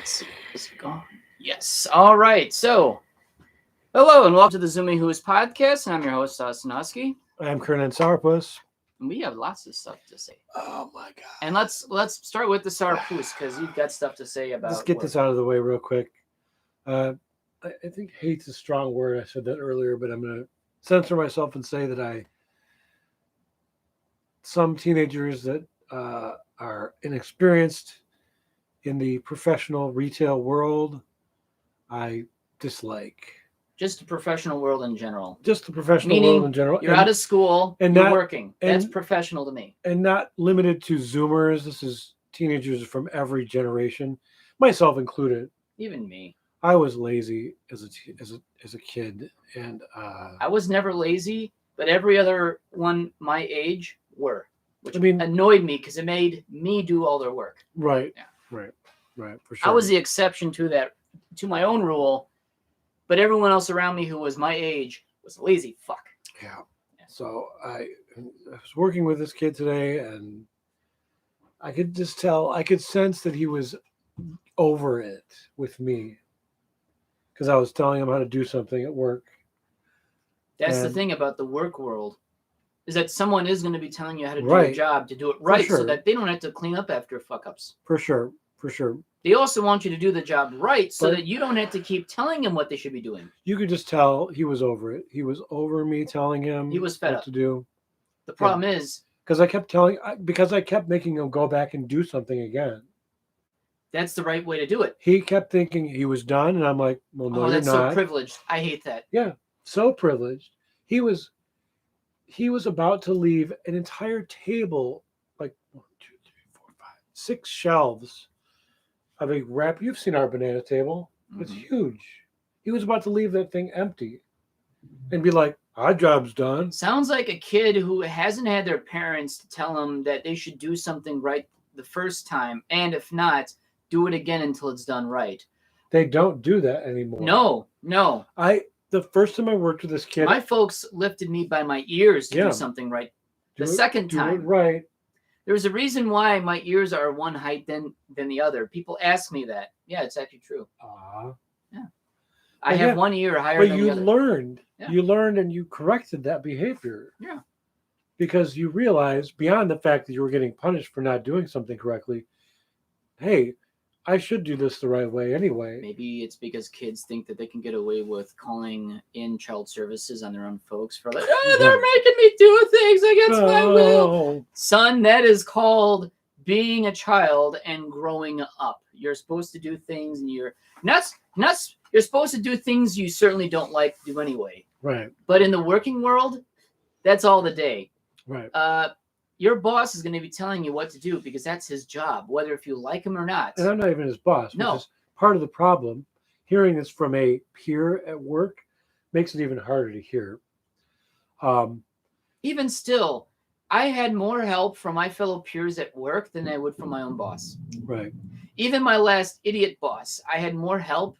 Is it gone? Yes. All right. So, hello and welcome to the Zooming Who's podcast. And I'm your host, Dustin and Kurdan. I'm Kurdan Sourpuss. And we have lots of stuff to say. Oh my god! And let's start with the Sourpuss because you've got stuff to say about. Let's get this out of the way real quick. I think hate's a strong word. I said that earlier, but I'm going to censor myself and say that some teenagers that are inexperienced in the professional retail world, I dislike. Just the professional world in general. Just the professional Meaning world in general. You're out of school and you're working. That's professional to me. And not limited to Zoomers. This is teenagers from every generation, myself included. Even me. I was lazy as a kid, and I was never lazy, but every other one my age were, which annoyed me because it made me do all their work. Right. Yeah. Right. For sure. I was the exception to my own rule, but everyone else around me who was my age was a lazy fuck. Yeah. So I was working with this kid today, and I could just tell, I could sense that he was over it with me because I was telling him how to do something at work. That's the thing about the work world, is that someone is going to be telling you how to do your job, to do it right, so that they don't have to clean up after fuck-ups. For sure. They also want you to do the job right so that you don't have to keep telling them what they should be doing. You could just tell he was over it. He was over me telling him he was fed what up to do. The problem is... Because I kept making him go back and do something again. That's the right way to do it. He kept thinking he was done, and I'm like, well, no, you're not. That's so privileged. I hate that. Yeah, so privileged. He was about to leave an entire table, like 1, 2, 3, 4, 5, 6 shelves of a wrap. You've seen our banana table. It's huge. He was about to leave that thing empty and be like, our job's done. Sounds like a kid who hasn't had their parents to tell them that they should do something right the first time, and if not, do it again until it's done right. They don't do that anymore. No. The first time I worked with this kid, my folks lifted me by my ears to do something right. The second time, do it right. There's a reason why my ears are one height than the other. People ask me that. Yeah, it's actually true. Yeah. I have one ear higher than the other. But you learned and you corrected that behavior. Yeah. Because you realized, beyond the fact that you were getting punished for not doing something correctly, hey, I should do this the right way anyway. Maybe it's because kids think that they can get away with calling in child services on their own folks for like, they're making me do things against my will. Son, that is called being a child and growing up. You're supposed to do things, and you're supposed to do things you certainly don't like to do anyway. Right. But in the working world, that's all the day. Right. Your boss is going to be telling you what to do because that's his job, whether if you like him or not. And I'm not even his boss. No. Which is part of the problem. Hearing this from a peer at work makes it even harder to hear. Even still, I had more help from my fellow peers at work than I would from my own boss. Right. Even my last idiot boss, I had more help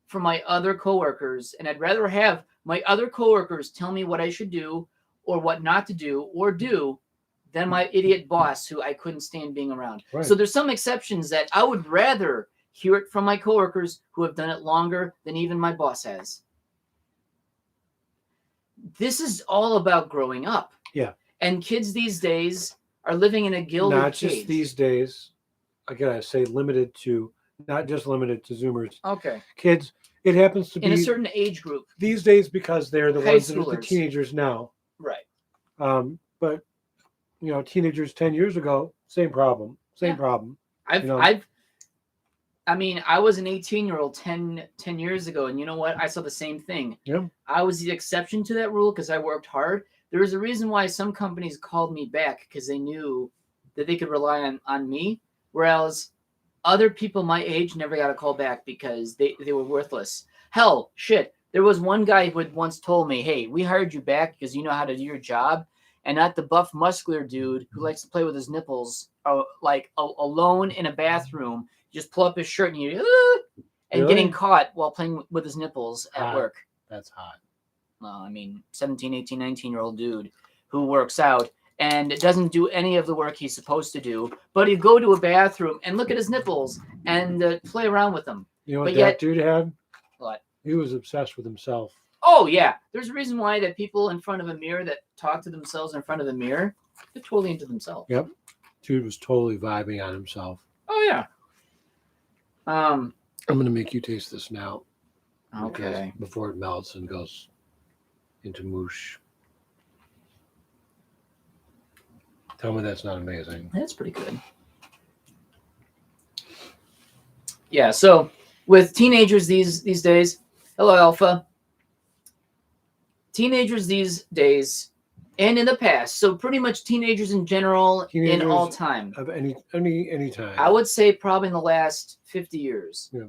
from my other coworkers, and I'd rather have my other coworkers tell me what I should do or what not to do or do than my idiot boss who I couldn't stand being around. Right. So there's some exceptions that I would rather hear it from my coworkers who have done it longer than even my boss has. This is all about growing up. Yeah. And kids these days are living in a gilded Not cage. just these days. Again, I say not just limited to Zoomers. Okay. Kids, it happens to be in a certain age group. These days because they're the High ones that are schoolers. the teenagers now. Right. But teenagers 10 years ago, same problem. I was an 18-year-old 10 years ago, and you know what? I saw the same thing. Yeah. I was the exception to that rule because I worked hard. There was a reason why some companies called me back because they knew that they could rely on me, whereas other people my age never got a call back because they were worthless. Hell, shit. There was one guy who had once told me, hey, we hired you back because you know how to do your job, and not the buff, muscular dude who likes to play with his nipples, like alone in a bathroom, just pull up his shirt and getting caught while playing with his nipples at work. That's hot. 17, 18, 19-year-old dude who works out and doesn't do any of the work he's supposed to do, but he'd go to a bathroom and look at his nipples and play around with them. You know what But that yet- dude had? What? He was obsessed with himself. Oh yeah, there's a reason why that people in front of a mirror that talk to themselves in front of the mirror, they're totally into themselves. Yep. Dude was totally vibing on himself. Oh yeah. I'm gonna make you taste this now. Okay. Before it melts and goes into moosh. Tell me that's not amazing. That's pretty good. Yeah, so with teenagers these days, hello Alpha. Teenagers these days and in the past, so pretty much teenagers in general in all time. Of any time. I would say probably in the last 50 years. Yeah.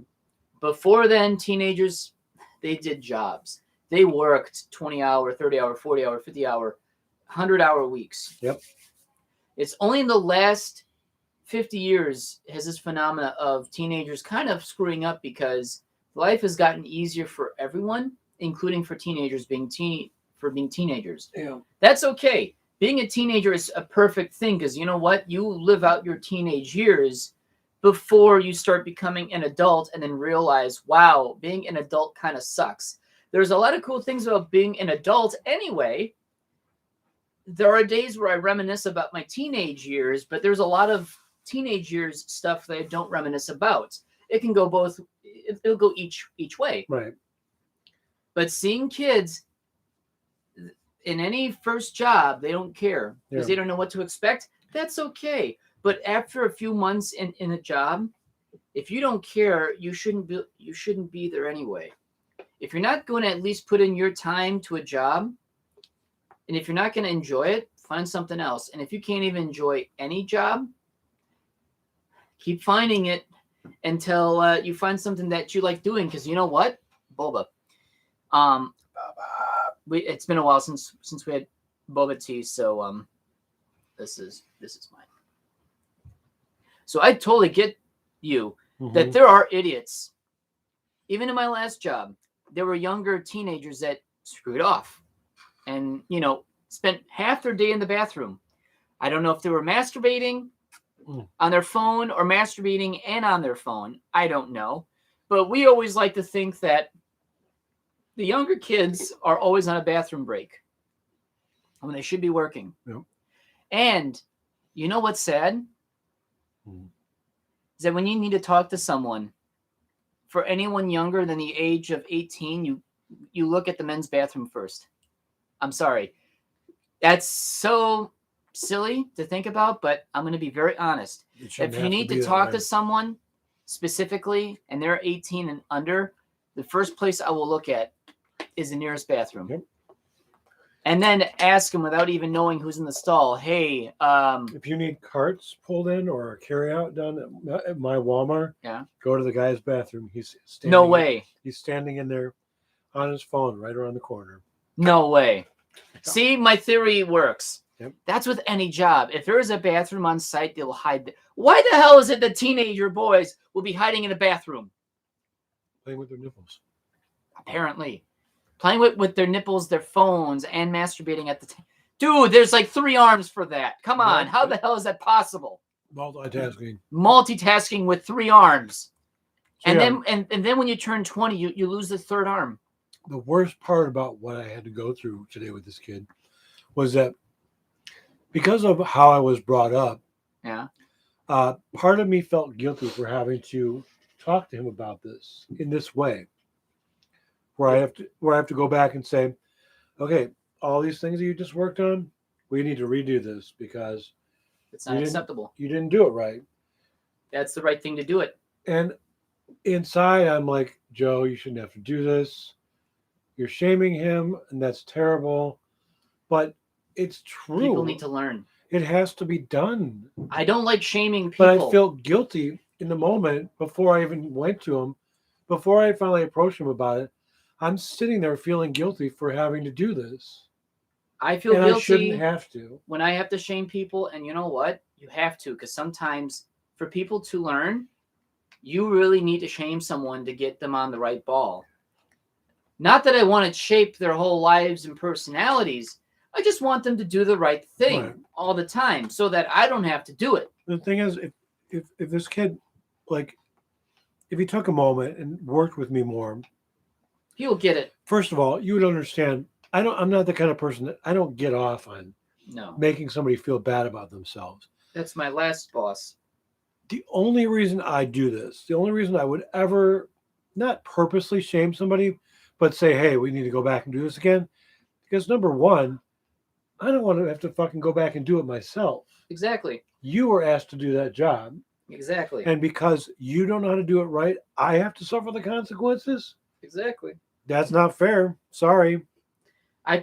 Before then, teenagers, they did jobs. They worked 20-hour, 30-hour, 40-hour, 50-hour, 100-hour weeks. Yep. It's only in the last 50 years has this phenomena of teenagers kind of screwing up because life has gotten easier for everyone, including for teenagers being teenagers. Yeah. That's okay. Being a teenager is a perfect thing because you know what? You live out your teenage years before you start becoming an adult and then realize, wow, being an adult kind of sucks. There's a lot of cool things about being an adult anyway. There are days where I reminisce about my teenage years, but there's a lot of teenage years stuff that I don't reminisce about. It can go both. It'll go each way. Right. But seeing kids in any first job, they don't care because they don't know what to expect. That's okay. But after a few months in a job, if you don't care, you shouldn't be there anyway. If you're not going to at least put in your time to a job, and if you're not going to enjoy it, find something else. And if you can't even enjoy any job, keep finding it until you find something that you like doing. Because you know what, boba. It's been a while since we had boba tea, so this is mine. So I totally get you that there are idiots. Even in my last job, there were younger teenagers that screwed off and, spent half their day in the bathroom. I don't know if they were masturbating on their phone or masturbating and on their phone. I don't know. But we always like to think that the younger kids are always on a bathroom break when they should be working. Yep. And you know what's sad? Is that when you need to talk to someone, for anyone younger than the age of 18, you look at the men's bathroom first. I'm sorry. That's so silly to think about, but I'm going to be very honest. If you need to talk to someone specifically and they're 18 and under, the first place I will look at is the nearest bathroom. Yep. And then ask them without even knowing who's in the stall. Hey, if you need carts pulled in or a carry out done at my Walmart, go to the guy's bathroom. He's standing. No way. He's standing in there on his phone right around the corner. No way. See, my theory works. Yep. That's with any job. If there is a bathroom on site, they'll hide. Why the hell is it that teenager boys will be hiding in a bathroom? Playing with their nipples. Apparently. Playing with their nipples, their phones, and masturbating at the Dude, there's like 3 arms for that. Come on. How the hell is that possible? Multitasking. Multitasking with 3 arms. So and then when you turn 20, you lose the 3rd arm. The worst part about what I had to go through today with this kid was that because of how I was brought up, part of me felt guilty for having to talk to him about this in this way. Where I have to go back and say, okay, all these things that you just worked on, we need to redo this because it's not acceptable. You didn't do it right. That's the right thing to do it. And inside, I'm like, Joe, you shouldn't have to do this. You're shaming him, and that's terrible. But it's true. People need to learn. It has to be done. I don't like shaming people. But I felt guilty in the moment before I even went to him. Before I finally approached him about it, I'm sitting there feeling guilty for having to do this. I feel guilty. I shouldn't have to. When I have to shame people, and you know what? You have to, because sometimes for people to learn, you really need to shame someone to get them on the right ball. Not that I want to shape their whole lives and personalities. I just want them to do the right thing all the time so that I don't have to do it. The thing is, if this kid, like, if you took a moment and worked with me more, He'll get it. first of all, you would understand. I'm not the kind of person that I don't get off on No, making somebody feel bad about themselves. that's my last boss. The only reason I do this, the only reason I would ever not purposely shame somebody, but say, hey, we need to go back and do this again. Because number one, I don't want to have to fucking go back and do it myself. Exactly. You were asked to do that job. Exactly. And because you don't know how to do it right, I have to suffer the consequences. Exactly. That's not fair. Sorry. I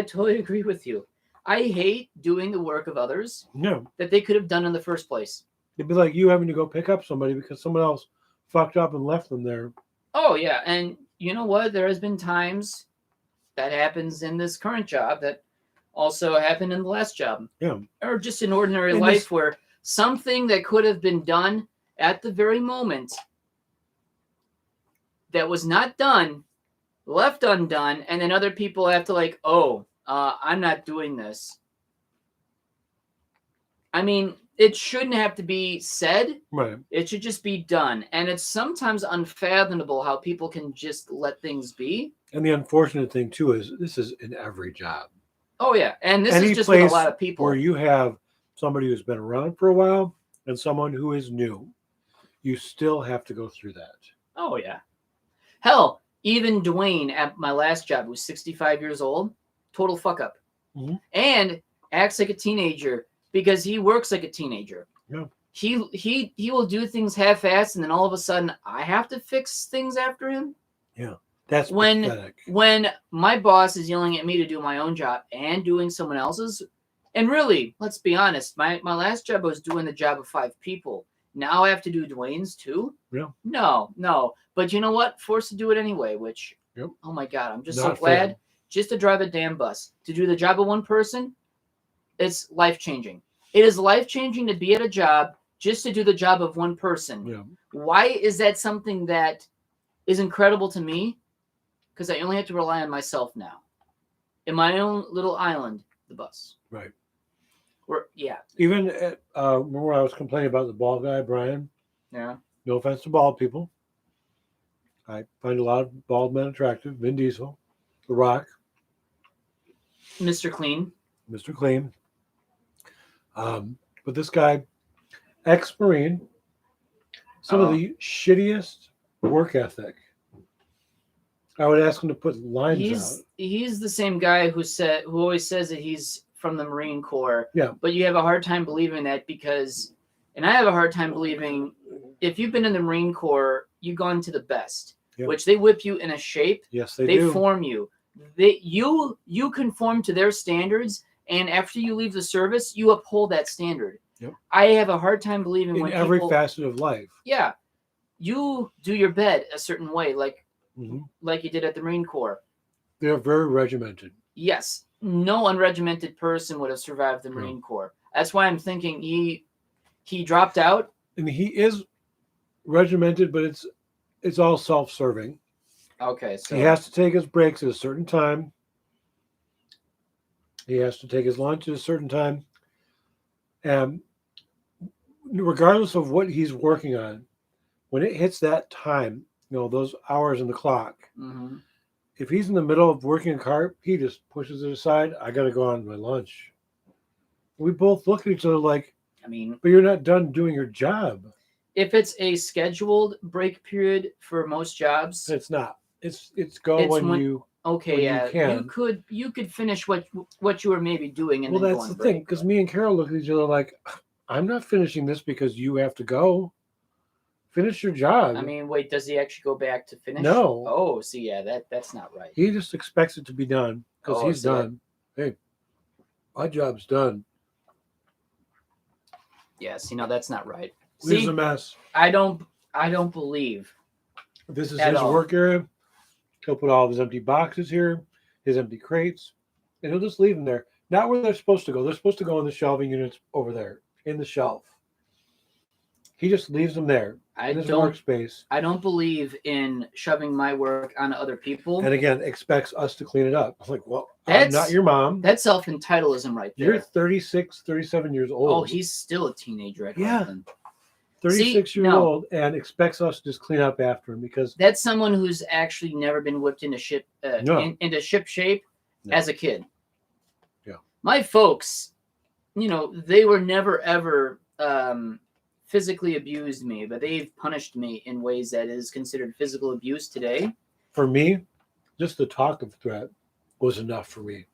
totally agree with you. I hate doing the work of others No. that they could have done in the first place. It'd be like you having to go pick up somebody because someone else fucked up and left them there. Oh, yeah. And you know what? There has been times that happens in this current job that also happened in the last job. Yeah. Or just in ordinary In life this- where something that could have been done at the very moment that was not done, left undone, and then other people have to like, I'm not doing this. I mean, it shouldn't have to be said. Right. It should just be done. And it's sometimes unfathomable how people can just let things be. And the unfortunate thing too is this is in every job. Oh, yeah. And this Any is just with a place lot of people. Where you have somebody who's been around for a while and someone who is new, you still have to go through that. Oh, yeah. Hell, even Dwayne at my last job, who's 65 years old, total fuck up. Mhm. And acts like a teenager because he works like a teenager. Yeah. He will do things half-assed, and then all of a sudden I have to fix things after him. Yeah. That's When pathetic. when my boss is yelling at me to do my own job and doing someone else's, and really, let's be honest, my last job was doing the job of 5 people. Now I have to do Dwayne's too? Yeah. No. But you know what? Forced to do it anyway, which, Yep. Oh my God, I'm just Not so glad. fair. Just to drive a damn bus, to do the job of one person, it's life-changing. It is life-changing to be at a job just to do the job of one person. Yeah. Why is that something that is incredible to me? Because I only have to rely on myself now. In my own little island, the bus. Right. Yeah. Even at, remember I was complaining about the bald guy, Brian? Yeah. No offense to bald people. I find a lot of bald men attractive. Vin Diesel, The Rock, Mr. Clean. Mr. Clean. But this guy, ex-Marine, some of the shittiest work ethic. I would ask him to put lines out. He's the same guy who always says that he's from the Marine Corps. Yeah. But you have a hard time believing that because, and I have a hard time believing, if you've been in the Marine Corps, you've gone to the best, Yeah. which they whip you in a shape. Yes, they They do. form you. You conform to their standards, and after you leave the service, you uphold that standard. Yep. I have a hard time believing In when every people, facet of life. yeah, you do your bed a certain way, like Mhm. you did at the Marine Corps. They're very regimented. Yes, no unregimented person would have survived the No. Marine Corps. That's why I'm thinking he dropped out. And he is regimented, but it's all self-serving. Okay, so He has to take his breaks at a certain time. He has to take his lunch at a certain time. And regardless of what he's working on, when it hits that time, those hours in the clock, Mhm. if he's in the middle of working a car, he just pushes it aside. I got to go on my lunch. We both look at each other like, I mean, but you're not done doing your job. if it's a scheduled break period for most jobs, It's not. It's go It's when when- you. okay, when you yeah, can. you could finish what you were maybe doing and Well, then that's go on the break. thing, because me and Carol look at each other like, I'm not finishing this because you have to go. Finish your job. I mean, wait, does he actually go back to finish? No. Oh, see, yeah, that's not right. He just expects it to be done because Oh, he's so that- done. Hey, my job's done. Yeah, see, no, that's not right. Leaves See, a mess. I don't believe. This is At his all. work area. He'll put all of his empty boxes here, his empty crates, and he'll just leave them there. Not where they're supposed to go. They're supposed to go in the shelving units over there in the shelf. He just leaves them there in his workspace, I don't believe in shoving my work onto other people. and again expects us to clean it up. I'm like, well, I'm That's- not your mom. That's self-entitleism right there. You're 36, 37 years old. Oh, he's still a teenager at Yeah. heart then. 36-year-old and expects us to just clean up after him because that's someone who's actually never been whipped into into ship shape as a kid. Yeah. My folks, they were never ever physically abused me, but they've punished me in ways that is considered physical abuse today. For me, just the talk of threat was enough for me.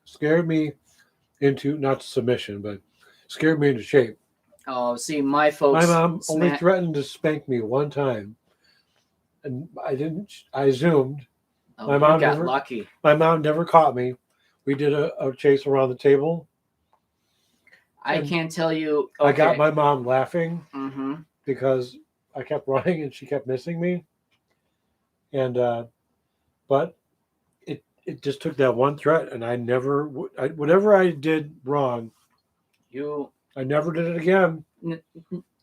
Scared me into not submission, but scared me into shape. Oh, see, my folks. My mom only threatened to spank me one time, and I didn't. I zoomed. Oh, my mom got lucky. My mom never caught me. We did a chase around the table. I can't tell you. Okay. I got my mom laughing mm-hmm. because I kept running and she kept missing me. And but it just took that one threat, and whatever I did wrong, I never did it again.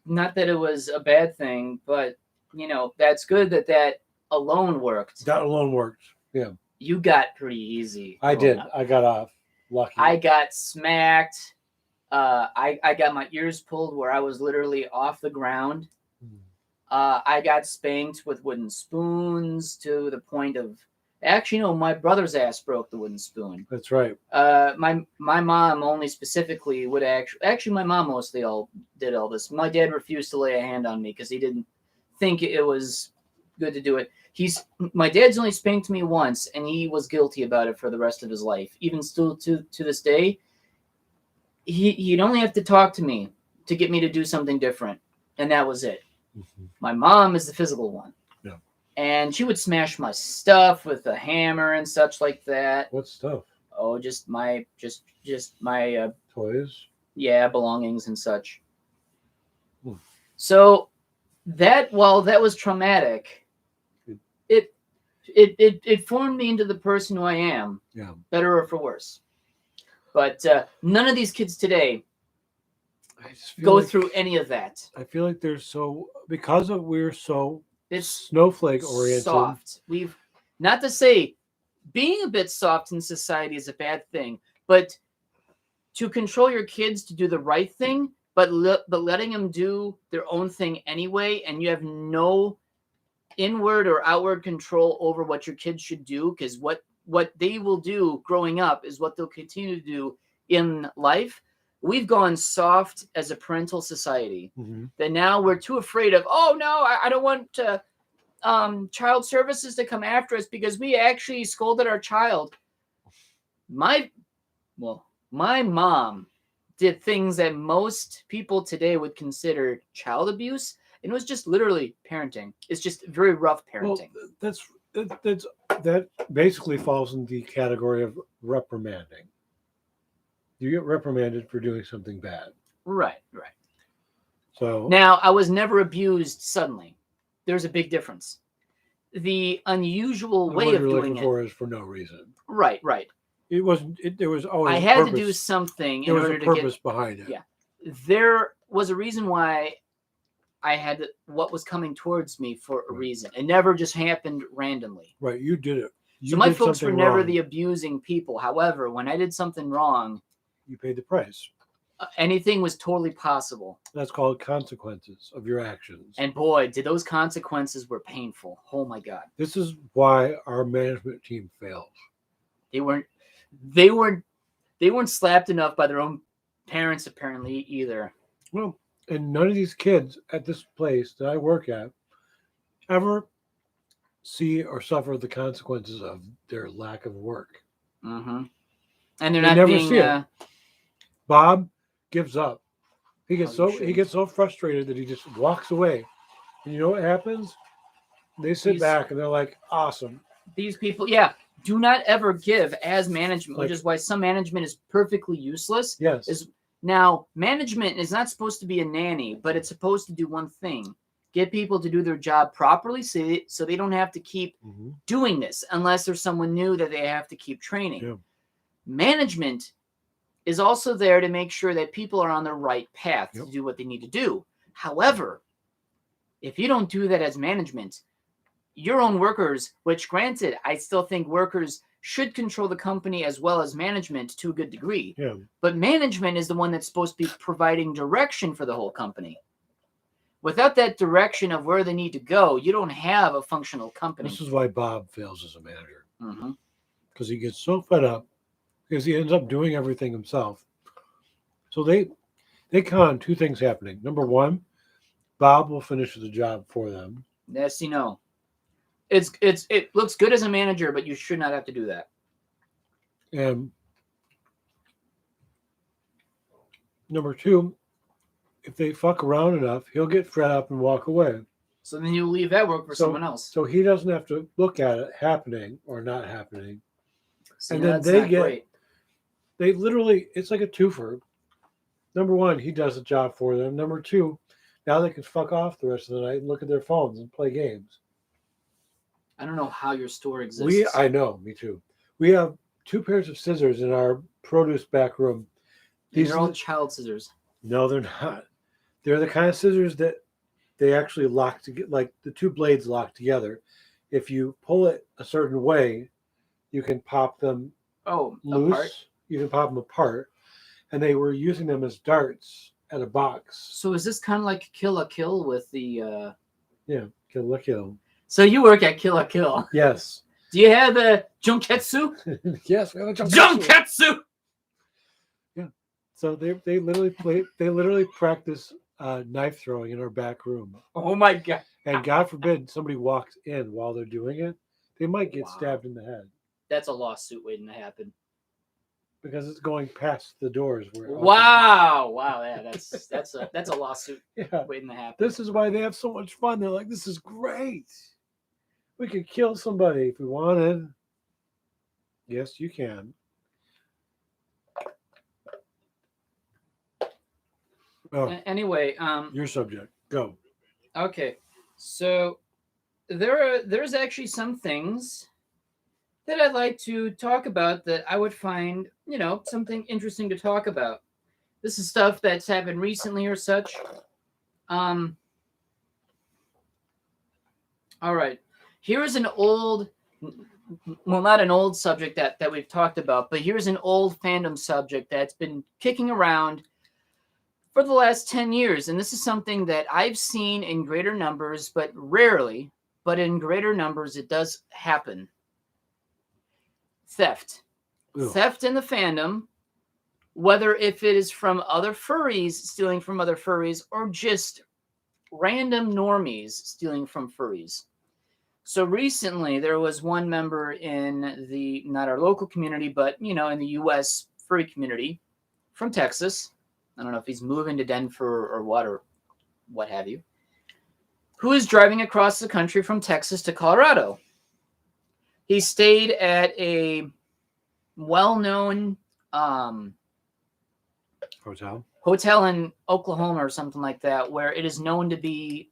Not that it was a bad thing, but that's good that alone worked. That alone worked. Yeah. You got pretty easy. I did. I got off lucky. I got smacked. I got my ears pulled where I was literally off the ground. I got spanked with wooden spoons to the point of actually, my brother's ass broke the wooden spoon. That's right. My mom only specifically would actually my mom mostly did all this. My dad refused to lay a hand on me because he didn't think it was good to do it. My dad's only spanked me once, and he was guilty about it for the rest of his life. Even still to this day, he'd only have to talk to me to get me to do something different, and that was it. Mm-hmm. My mom is the physical one. Yeah. And she would smash my stuff with a hammer and such like that. What stuff? Oh, just my toys. Yeah, belongings and such. So while that was traumatic, it formed me into the person who I am. Yeah. Better or for worse. But none of these kids today go through any of that. I feel like we're so snowflake oriented. Soft. Not to say being a bit soft in society is a bad thing, but to control your kids to do the right thing, but letting them do their own thing anyway, and you have no inward or outward control over what your kids should do, because what they will do growing up is what they'll continue to do in life. We've gone soft as a parental society that now we're too afraid of, I don't want child services to come after us because we actually scolded our child. My mom did things that most people today would consider child abuse, and it was just literally parenting. It's just very rough parenting. Well, that basically falls in the category of reprimanding. You get reprimanded for doing something bad. Right. So now, I was never abused suddenly. There's a big difference. The unusual way of doing it is for no reason. Right. It wasn't. There was always. I had to do something in order to get. There was a purpose behind it. Yeah, there was a reason why I had what was coming towards me for a reason. It never just happened randomly. Right, you did it. So my folks were never the abusing people. However, when I did something wrong, you paid the price. Anything was totally possible. That's called consequences of your actions. And boy, did those consequences were painful. Oh my God. This is why our management team fails. They weren't slapped enough by their own parents apparently either. Well, and none of these kids at this place that I work at ever see or suffer the consequences of their lack of work. Mm-hmm. And they're not never being. See it. Bob gives up. He gets so frustrated that he just walks away. And you know what happens? They sit back and they're like, awesome. These people, do not ever give as management, which is why some management is perfectly useless. Yes. Now, management is not supposed to be a nanny, but it's supposed to do one thing. Get people to do their job properly so they don't have to keep doing this unless there's someone new that they have to keep training. Yeah. Management is also there to make sure that people are on the right path to do what they need to do. However, if you don't do that as management, your own workers, which granted, I still think workers should control the company as well as management to a good degree. Yeah. But management is the one that's supposed to be providing direction for the whole company. Without that direction of where they need to go, you don't have a functional company. This is why Bob fails as a manager. Mm-hmm. Because he gets so fed up because he ends up doing everything himself. So they count on two things happening. Number one, Bob will finish the job for them. Yes, you know. It looks good as a manager, but you should not have to do that. And number two, if they fuck around enough, he'll get fed up and walk away. So then you leave that work for someone else. So he doesn't have to look at it happening or not happening. See, and then they literally, it's like a twofer. Number one, he does the job for them. Number two, now they can fuck off the rest of the night and look at their phones and play games. I don't know how your store exists. I know, me too. We have 2 pairs of scissors in our produce back room. These are all child scissors. No, they're not. They're the kind of scissors that they actually lock together, like the 2 blades lock together. If you pull it a certain way, you can pop them loose. Apart? You can pop them apart. And they were using them as darts at a box. So is this kind of like Kill la Kill with the... Yeah, Kill la Kill. So you work at Kill la Kill. Yes. Do you have a junketsu? Yes, we have a junketsu. Yeah. So they literally practice knife throwing in our back room. Oh my God. And God forbid somebody walks in while they're doing it, they might get stabbed in the head. That's a lawsuit waiting to happen. Because it's going past the doors where Wow. Yeah, that's a lawsuit waiting to happen. This is why they have so much fun. They're like, this is great. We could kill somebody if we wanted. Yes, you can. Anyway, your subject. Go. Okay. So there's actually some things that I'd like to talk about that I would find, something interesting to talk about. This is stuff that's happened recently or such. All right. Here's an old, well, not an old subject that we've talked about, but here's an old fandom subject that's been kicking around for the last 10 years. And this is something that I've seen in greater numbers, but rarely, but in greater numbers, it does happen. Theft. Ew. Theft in the fandom, whether if it is from other furries stealing from other furries or just random normies stealing from furries. So recently there was one member in the, not our local community, but, in the U.S. furry community from Texas. I don't know if he's moving to Denver or what have you, who is driving across the country from Texas to Colorado. He stayed at a well-known hotel in Oklahoma or something like that, where it is known to be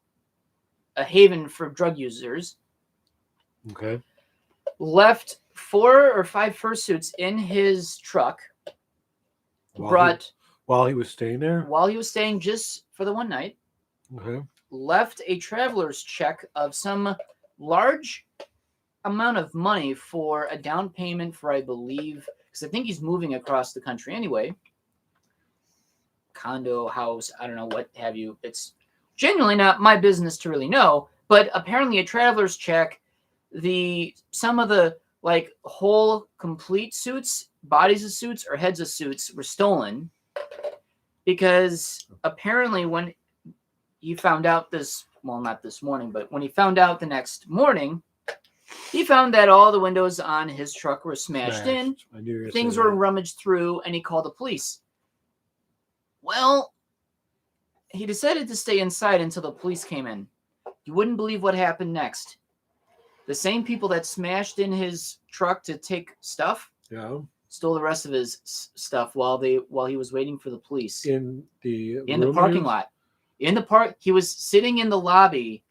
a haven for drug users. Okay. Left 4 or 5 fursuits in his truck. While he was staying there? While he was staying just for the one night. Okay. Left a traveler's check of some large amount of money for a down payment for, I believe, because I think he's moving across the country anyway. Condo, house, I don't know, what have you. It's genuinely not my business to really know, but apparently a traveler's check, some of the whole complete suits, bodies of suits or heads of suits were stolen, because apparently when he found out not this morning, but when he found out the next morning, he found that all the windows on his truck were smashed in. Things were rummaged through, and he called the police. Well, he decided to stay inside until the police came in. You wouldn't believe what happened next. The same people that smashed in his truck to take stuff stole the rest of his stuff while he was waiting for the police in the parking lot. He was sitting in the lobby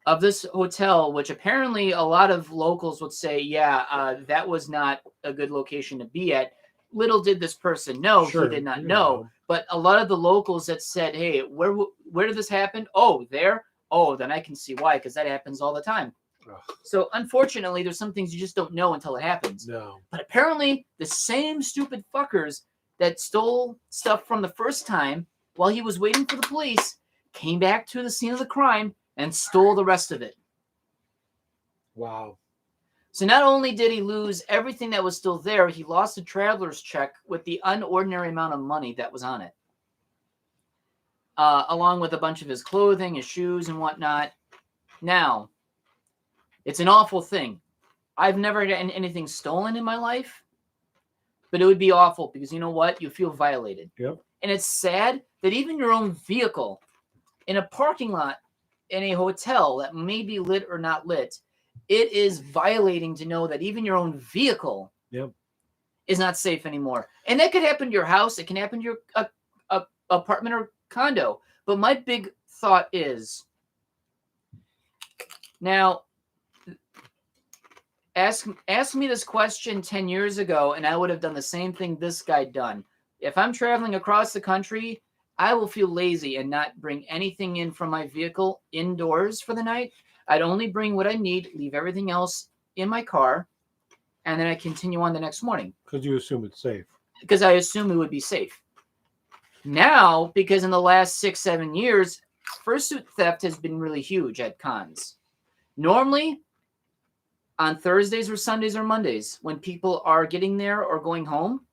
of this hotel, which apparently a lot of locals would say, that was not a good location to be at. Little did this person know, he did not know. But a lot of the locals that said, hey, where did this happen? Oh, there? Oh, then I can see why, because that happens all the time. Ugh. So unfortunately, there's some things you just don't know until it happens. No. But apparently, the same stupid fuckers that stole stuff from the first time while he was waiting for the police came back to the scene of the crime, and stole the rest of it. Wow. So not only did he lose everything that was still there, he lost a traveler's check with the unordinary amount of money that was on it, along with a bunch of his clothing, his shoes, and whatnot. Now, it's an awful thing. I've never had anything stolen in my life, but it would be awful because you know what? You feel violated. Yep. And it's sad that even your own vehicle in a parking lot in a hotel that may be lit or not lit, it is violating to know that even your own vehicle is not safe anymore. And that could happen to your house. It can happen to your apartment or condo. But my big thought is, now, ask me this question 10 years ago, and I would have done the same thing this guy done. If I'm traveling across the country, I will feel lazy and not bring anything in from my vehicle indoors for the night. I'd only bring what I need, leave everything else in my car, and then I continue on the next morning. Because you assume it's safe. Because I assume it would be safe. Now, because in the last 6-7 years, fursuit theft has been really huge at cons. Normally, on Thursdays or Sundays or Mondays, when people are getting there or going home,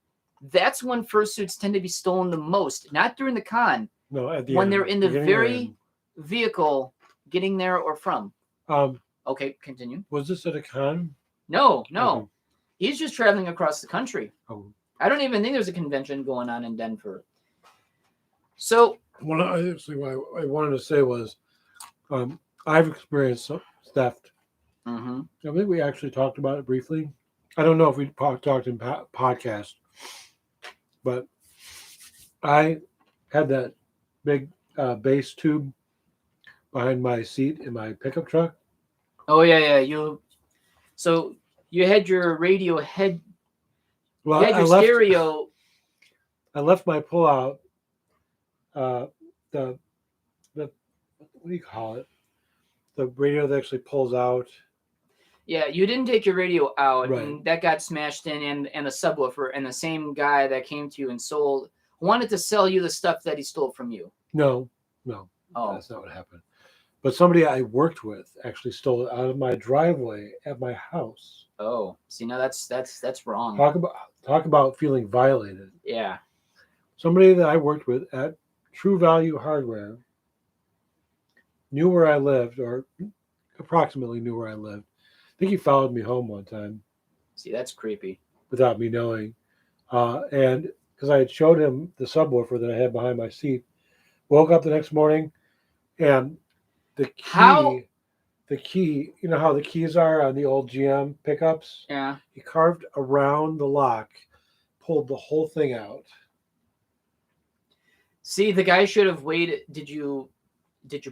that's when fursuits tend to be stolen the most. Not during the con. No, at the when end, they're in the very vehicle getting there or from. Okay, continue. Was this at a con? No. Okay. He's just traveling across the country. Oh. I don't even think there's a convention going on in Denver. So, what I wanted to say was, I've experienced some theft. Mm-hmm. I think we actually talked about it briefly. I don't know if we talked in podcast, but I had that big bass tube behind my seat in my pickup truck. Oh yeah. So you had your radio head. Well, you had your stereo. I left my pullout. The what do you call it? The radio that actually pulls out. Yeah, you didn't take your radio out, right. And that got smashed in, and the subwoofer, and the same guy that came to you and wanted to sell you the stuff that he stole from you. No, Oh. That's not what happened. But somebody I worked with actually stole it out of my driveway at my house. Oh, see, now that's wrong. Talk about feeling violated. Yeah. Somebody that I worked with at True Value Hardware knew where I lived, or approximately knew where I lived. I think he followed me home one time. See, that's creepy. Without me knowing. And because I had showed him the subwoofer that I had behind my seat, woke up the next morning, and the key, you know how the keys are on the old GM pickups? Yeah. He carved around the lock, pulled the whole thing out. See, the guy should have waited. Did you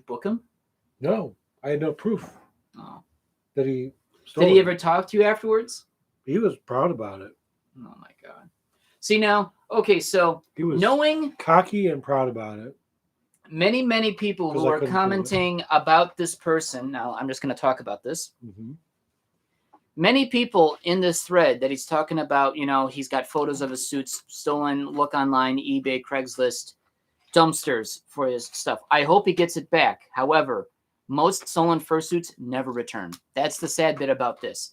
book him? No, I had no proof that he stole. Did he ever talk to you afterwards? He was proud about it. Oh my God. See now, okay, so he was knowing cocky and proud about it. Many people who are commenting about this person. Now, I'm just going to talk about this. Mm-hmm. Many people in this thread that he's talking about, he's got photos of his suits stolen, look online, eBay, Craigslist, dumpsters for his stuff. I hope he gets it back. However, most stolen fursuits never return. That's the sad bit about this.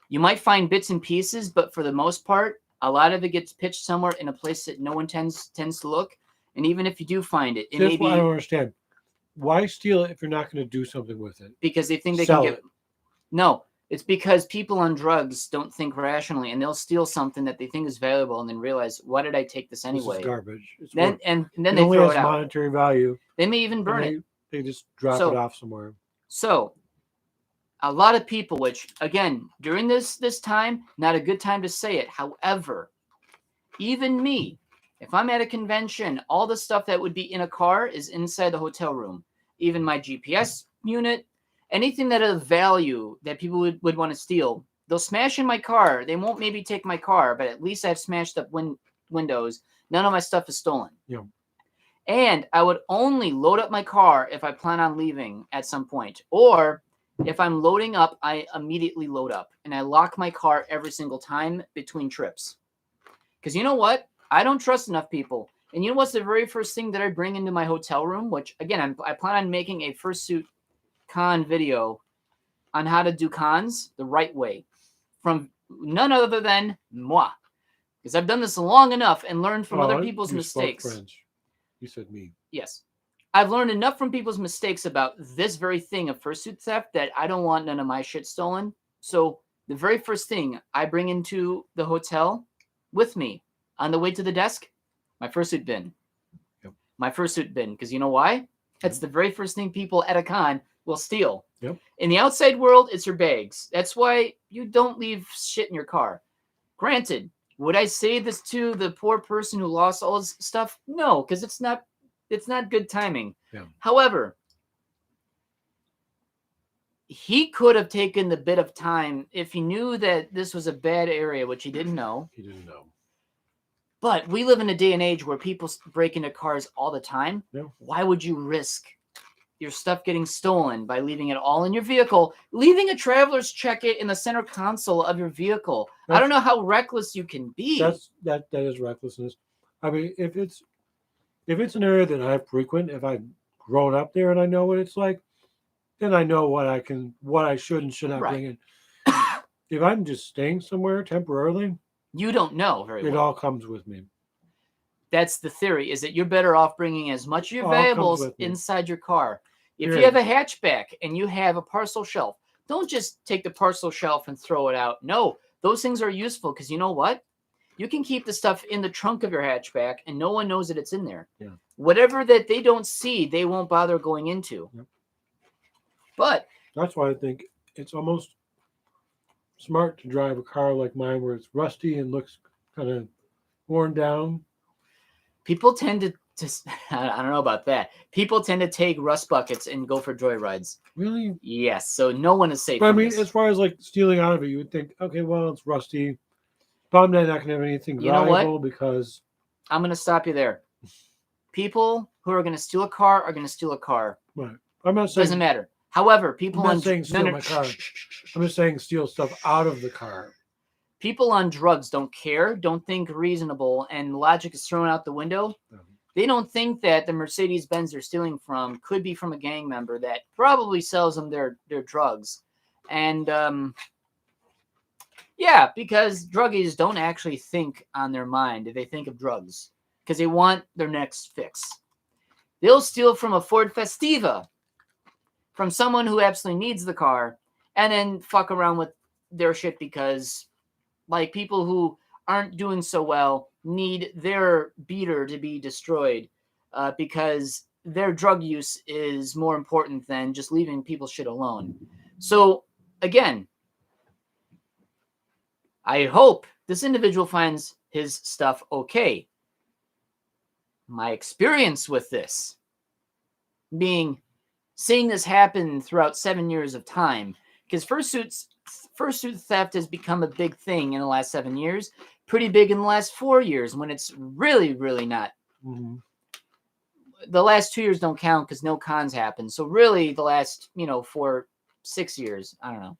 You might find bits and pieces, but for the most part, a lot of it gets pitched somewhere in a place that no one tends to look. And even if you do find it, it may be. I don't understand. Why steal it if you're not going to do something with it? Because they think they can get. No, it's because people on drugs don't think rationally, and they'll steal something that they think is valuable, and then realize, why did I take this anyway? This is garbage. And then they throw it out. Monetary value. They may even burn it. They just drop it off somewhere. So, a lot of people, which again during this time, not a good time to say it. However, even me. If I'm at a convention, all the stuff that would be in a car is inside the hotel room. Even my GPS unit, anything that of value that people would want to steal, they'll smash in my car. They won't maybe take my car, but at least I've smashed up windows. None of my stuff is stolen. Yeah. And I would only load up my car if I plan on leaving at some point. Or if I'm loading up, I immediately load up. And I lock my car every single time between trips. Because you know what? I don't trust enough people. And you know what's the very first thing that I bring into my hotel room? Which, again, I plan on making a fursuit con video on how to do cons the right way from none other than moi. Because I've done this long enough and learned from other people's you spoke mistakes. French. You said me. Yes. I've learned enough from people's mistakes about this very thing of fursuit theft that I don't want none of my shit stolen. So the very first thing I bring into the hotel with me on the way to the desk, my fursuit bin. Yep. My fursuit bin. Because you know why? That's the very first thing people at a con will steal. Yep. In the outside world, it's your bags. That's why you don't leave shit in your car. Granted, would I say this to the poor person who lost all his stuff? No, because it's not good timing. Yeah. However, he could have taken the bit of time if he knew that this was a bad area, which he didn't know. He didn't know. But we live in a day and age where people break into cars all the time. Yeah. Why would you risk your stuff getting stolen by leaving it all in your vehicle, leaving a traveler's check-it in the center console of your vehicle? I don't know how reckless you can be. That is recklessness. I mean, if it's an area that I frequent, if I've grown up there and I know what it's like, then I know what I should and should not bring in. If I'm just staying somewhere temporarily, you don't know very well. It all comes with me. That's the theory, is that you're better off bringing as much of your valuables inside your car. If you have a hatchback and you have a parcel shelf, don't just take the parcel shelf and throw it out. No, those things are useful because you know what? You can keep the stuff in the trunk of your hatchback and no one knows that it's in there. Yeah. Whatever that they don't see, they won't bother going into. Yep. But that's why I think it's almost smart to drive a car like mine where it's rusty and looks kind of worn down. People tend to I don't know about that. People tend to take rust buckets and go for joyrides. Really? Yes. So no one is safe. But I mean, as far as like stealing out of it, you would think, okay, well, it's rusty. Probably not going to have anything valuable because... I'm going to stop you there. People who are going to steal a car are going to steal a car. Right. I'm not saying... Doesn't matter. However, people I'm not saying steal my car. I'm just saying steal stuff out of the car. People on drugs don't care, don't think reasonable, and logic is thrown out the window. Mm-hmm. They don't think that the Mercedes-Benz they're stealing from could be from a gang member that probably sells them their drugs. And, yeah, because druggies don't actually think on their mind. They think of drugs because they want their next fix. They'll steal from a Ford Festiva, from someone who absolutely needs the car, and then fuck around with their shit because, like, people who aren't doing so well need their beater to be destroyed because their drug use is more important than just leaving people's shit alone. So, again, I hope this individual finds his stuff okay. My experience with this being seeing this happen throughout 7 years of time, because fursuit theft has become a big thing in the last 7 years, pretty big in the last 4 years when it's really, really not. Mm-hmm. The last 2 years don't count because no cons happen. So really the last, 4-6 years, I don't know.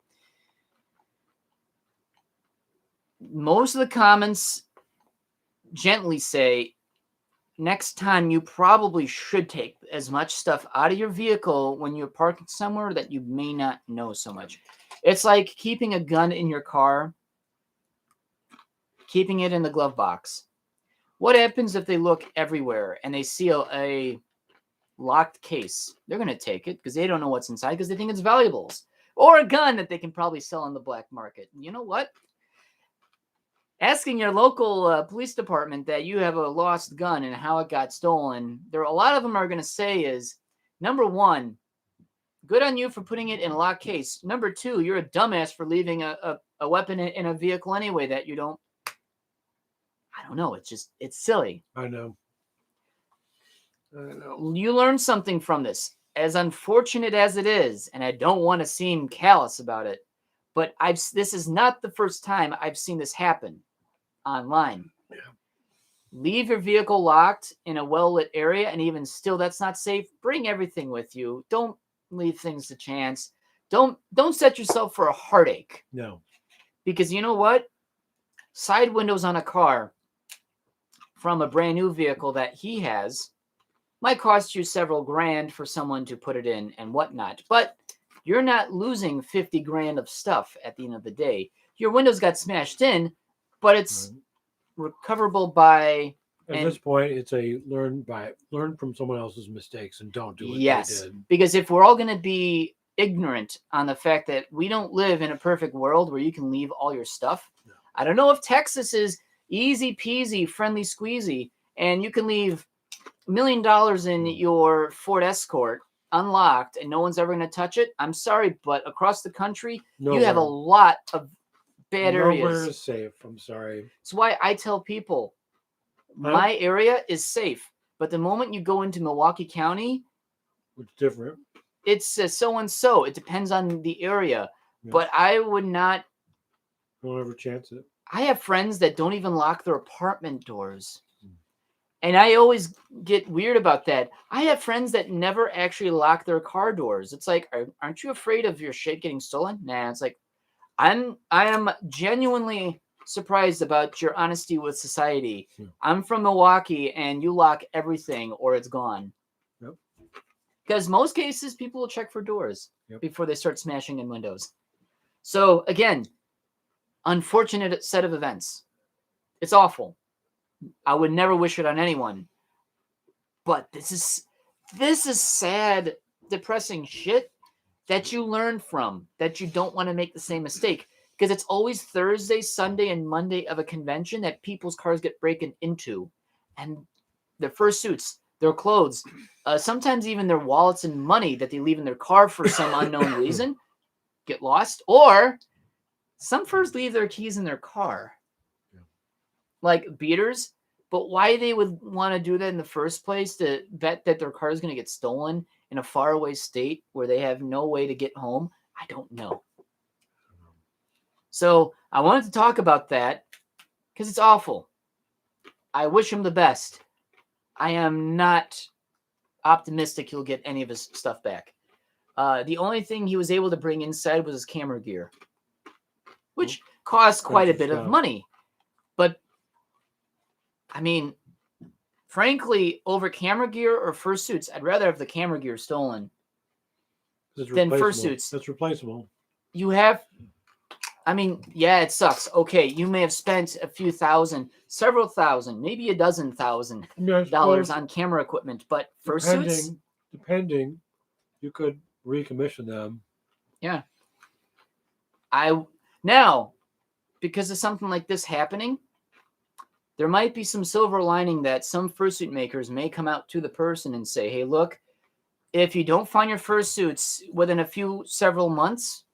Most of the comments gently say, next time you probably should take as much stuff out of your vehicle when you're parking somewhere that you may not know so much. It's like keeping a gun in your car, keeping it in the glove box. What happens if they look everywhere and they see a locked case? They're going to take it because they don't know what's inside because they think it's valuables. Or a gun that they can probably sell on the black market. And you know what? Asking your local police department that you have a lost gun and how it got stolen, a lot of them are going to say is, number one, good on you for putting it in a locked case. Number two, you're a dumbass for leaving a weapon in a vehicle anyway that you don't. I don't know. It's silly. I know. You learn something from this. As unfortunate as it is, and I don't want to seem callous about it, but this is not the first time I've seen this happen online. Yeah. Leave your vehicle locked in a well-lit area, and even still that's not safe. Bring everything with you. Don't leave things to chance. Don't set yourself for a heartache. No. Because you know what? Side windows on a car from a brand new vehicle that he has might cost you several grand for someone to put it in and whatnot. But you're not losing 50 grand of stuff at the end of the day. Your windows got smashed in, but it's recoverable by... At this point, it's a learn from someone else's mistakes and don't do what they did. Because if we're all going to be ignorant on the fact that we don't live in a perfect world where you can leave all your stuff. No. I don't know if Texas is easy peasy, friendly squeezy, and you can leave $1 million in your Ford Escort unlocked and no one's ever going to touch it. I'm sorry, but across the country, you have a lot of bad areas. Nowhere is safe. I'm sorry. That's why I tell people, my area is safe, but the moment you go into Milwaukee County, it's different. It's so and so. It depends on the area, but I would not. Don't ever chance it. I have friends that don't even lock their apartment doors, and I always get weird about that. I have friends that never actually lock their car doors. It's like, aren't you afraid of your shit getting stolen? Nah, it's like, I am genuinely surprised about your honesty with society. I'm from Milwaukee and you lock everything or it's gone. Yep. Because most cases people will check for doors before they start smashing in windows. So again, unfortunate set of events. It's awful. I would never wish it on anyone. But this is sad, depressing shit that you learn from, that you don't want to make the same mistake. Because it's always Thursday, Sunday, and Monday of a convention that people's cars get broken into. And their fursuits, their clothes, sometimes even their wallets and money that they leave in their car for some unknown reason get lost. Or some furs leave their keys in their car. Yeah. Like beaters. But why they would want to do that in the first place, to bet that their car is going to get stolen in a faraway state where they have no way to get home, I don't know. So I wanted to talk about that because it's awful. I wish him the best. I am not optimistic he'll get any of his stuff back. The only thing he was able to bring inside was his camera gear, which cost quite a bit of money. But, I mean, frankly, over camera gear or fursuits, I'd rather have the camera gear stolen than fursuits. That's replaceable. You have... I mean, yeah, it sucks. Okay, you may have spent a few thousand, several thousand, maybe $12,000 on camera equipment, but fursuits? Depending, you could recommission them. Yeah. Now, because of something like this happening, there might be some silver lining that some fursuit makers may come out to the person and say, hey, look, if you don't find your fursuits within several months,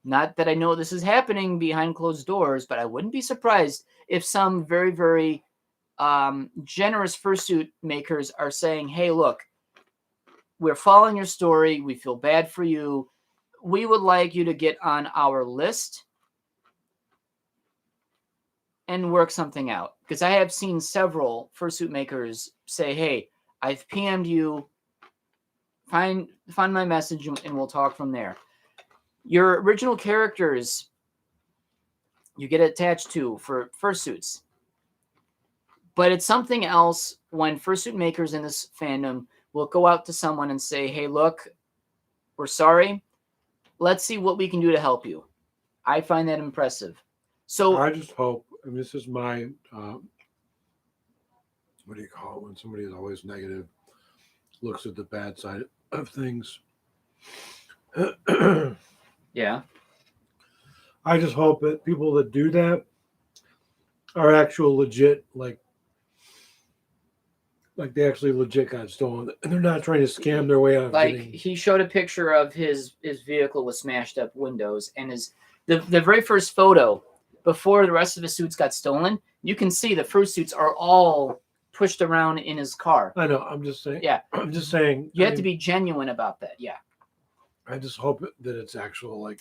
not that I know this is happening behind closed doors, but I wouldn't be surprised if some very, very generous fursuit makers are saying, hey, look, we're following your story. We feel bad for you. We would like you to get on our list and work something out. Because I have seen several fursuit makers say, hey, I've PM'd you. Find my message and we'll talk from there. Your original characters you get attached to for fursuits. But it's something else when fursuit makers in this fandom will go out to someone and say, hey, look, we're sorry. Let's see what we can do to help you. I find that impressive. So I just hope, and this is my, what do you call it when somebody is always negative, looks at the bad side of things. Yeah. I just hope that people that do that are actual legit, like they actually legit got stolen, and they're not trying to scam their way out of getting... He showed a picture of his vehicle with smashed up windows, and the very first photo before the rest of his suits got stolen, you can see the fursuits are all pushed around in his car. I know. I'm just saying. Yeah. I'm just saying. You have to be genuine about that. Yeah. I just hope that it's actual, like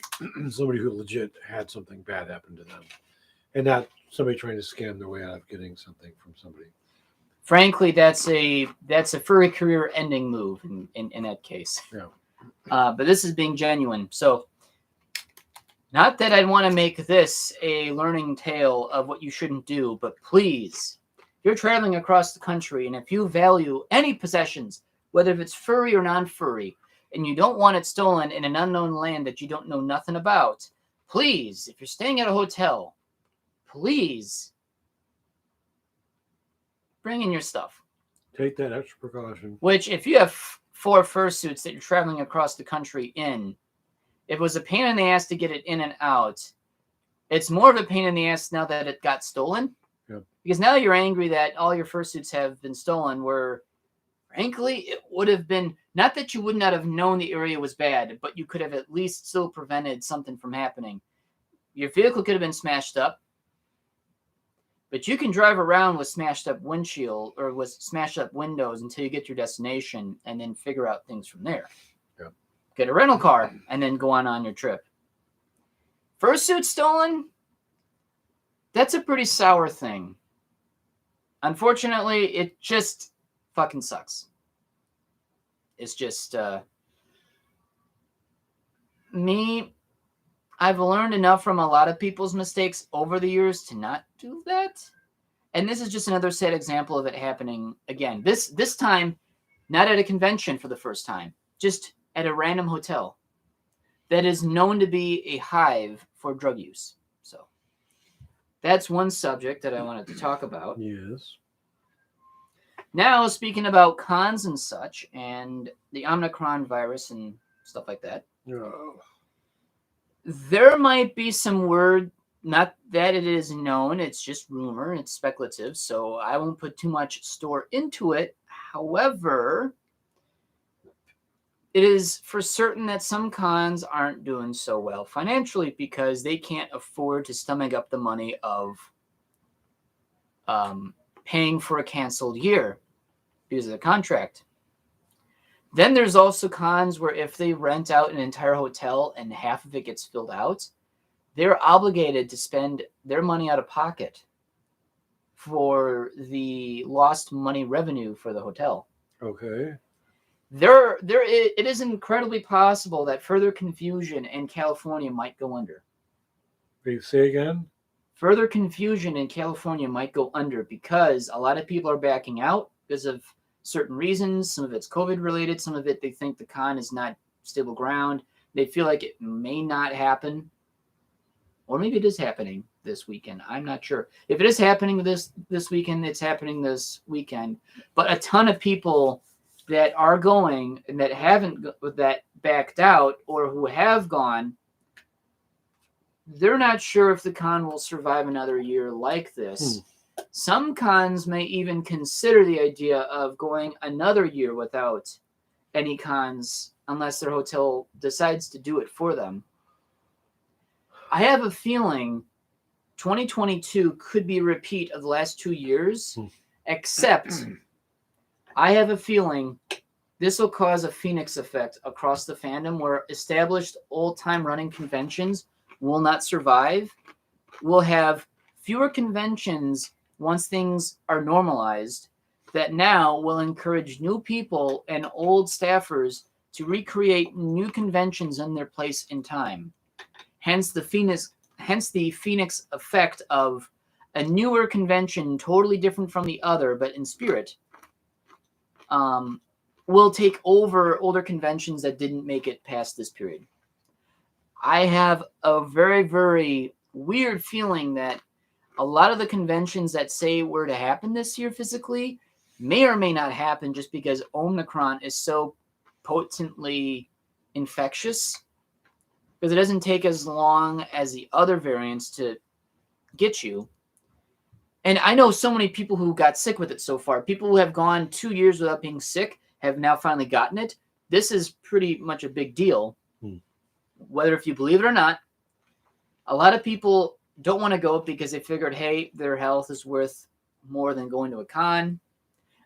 somebody who legit had something bad happen to them, and not somebody trying to scam their way out of getting something from somebody. Frankly, that's a furry career-ending move in that case. Yeah. But this is being genuine. So, not that I want to make this a learning tale of what you shouldn't do, but please, you're traveling across the country, and if you value any possessions, whether it's furry or non-furry, and you don't want it stolen in an unknown land that you don't know nothing about, please, if you're staying at a hotel, please bring in your stuff. Take that extra precaution. Which, if you have 4 fursuits that you're traveling across the country in, if it was a pain in the ass to get it in and out, it's more of a pain in the ass now that it got stolen. Yep. Because now you're angry that all your fursuits have been stolen, where, frankly, it would have been, not that you would not have known the area was bad, but you could have at least still prevented something from happening. Your vehicle could have been smashed up, but you can drive around with smashed up windshield or with smashed up windows until you get to your destination and then figure out things from there. Yep. Get a rental car and then go on your trip. Fursuit stolen, that's a pretty sour thing. Unfortunately, it just fucking sucks. It's just me. I've learned enough from a lot of people's mistakes over the years to not do that. And this is just another sad example of it happening again. This time, not at a convention for the first time, just at a random hotel that is known to be a hive for drug use. So that's one subject that I wanted to talk about. Yes. Now, speaking about cons and such, and the Omicron virus and stuff like that, there might be some word, not that it is known, it's just rumor, it's speculative, so I won't put too much store into it. However, it is for certain that some cons aren't doing so well financially because they can't afford to stomach up the money of paying for a canceled year because of the contract. Then there's also cons where if they rent out an entire hotel and half of it gets filled out, they're obligated to spend their money out of pocket for the lost money revenue for the hotel. Okay. It is incredibly possible that further confusion in California might go under. Wait, say again? Further confusion in California might go under because a lot of people are backing out because of certain reasons. Some of it's COVID related. Some of it, they think the con is not stable ground. They feel like it may not happen. Or maybe it is happening this weekend. I'm not sure. If it is happening this weekend, it's happening this weekend. But a ton of people that are going and that haven't, that backed out or who have gone, they're not sure if the con will survive another year like this. Some cons may even consider the idea of going another year without any cons unless their hotel decides to do it for them. I have a feeling 2022 could be a repeat of the last 2 years, except I have a feeling this will cause a phoenix effect across the fandom where established old-time running conventions will not survive. We'll have fewer conventions once things are normalized that now will encourage new people and old staffers to recreate new conventions in their place in time. Hence the phoenix effect of a newer convention, totally different from the other, but in spirit, will take over older conventions that didn't make it past this period. I have a very, very weird feeling that a lot of the conventions that say were to happen this year physically may or may not happen just because Omicron is so potently infectious, because it doesn't take as long as the other variants to get you. And I know so many people who got sick with it so far. People who have gone 2 years without being sick have now finally gotten it. This is pretty much a big deal. Whether if you believe it or not, a lot of people don't want to go because they figured, hey, their health is worth more than going to a con.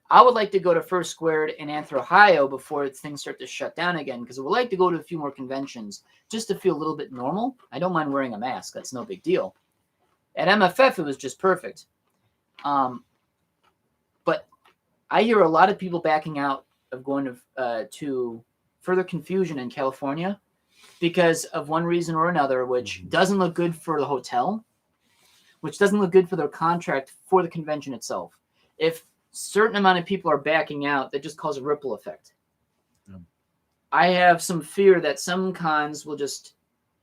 I would like to go to First Squared in Anthro, Ohio before things start to shut down again because I would like to go to a few more conventions just to feel a little bit normal. I don't mind wearing a mask. That's no big deal. At MFF, it was just perfect. But I hear a lot of people backing out of going to further confusion in California because of one reason or another, which doesn't look good for the hotel, which doesn't look good for their contract for the convention itself. if certain amount of people are backing out, that just causes a ripple effect. Yeah. I have some fear that some cons will just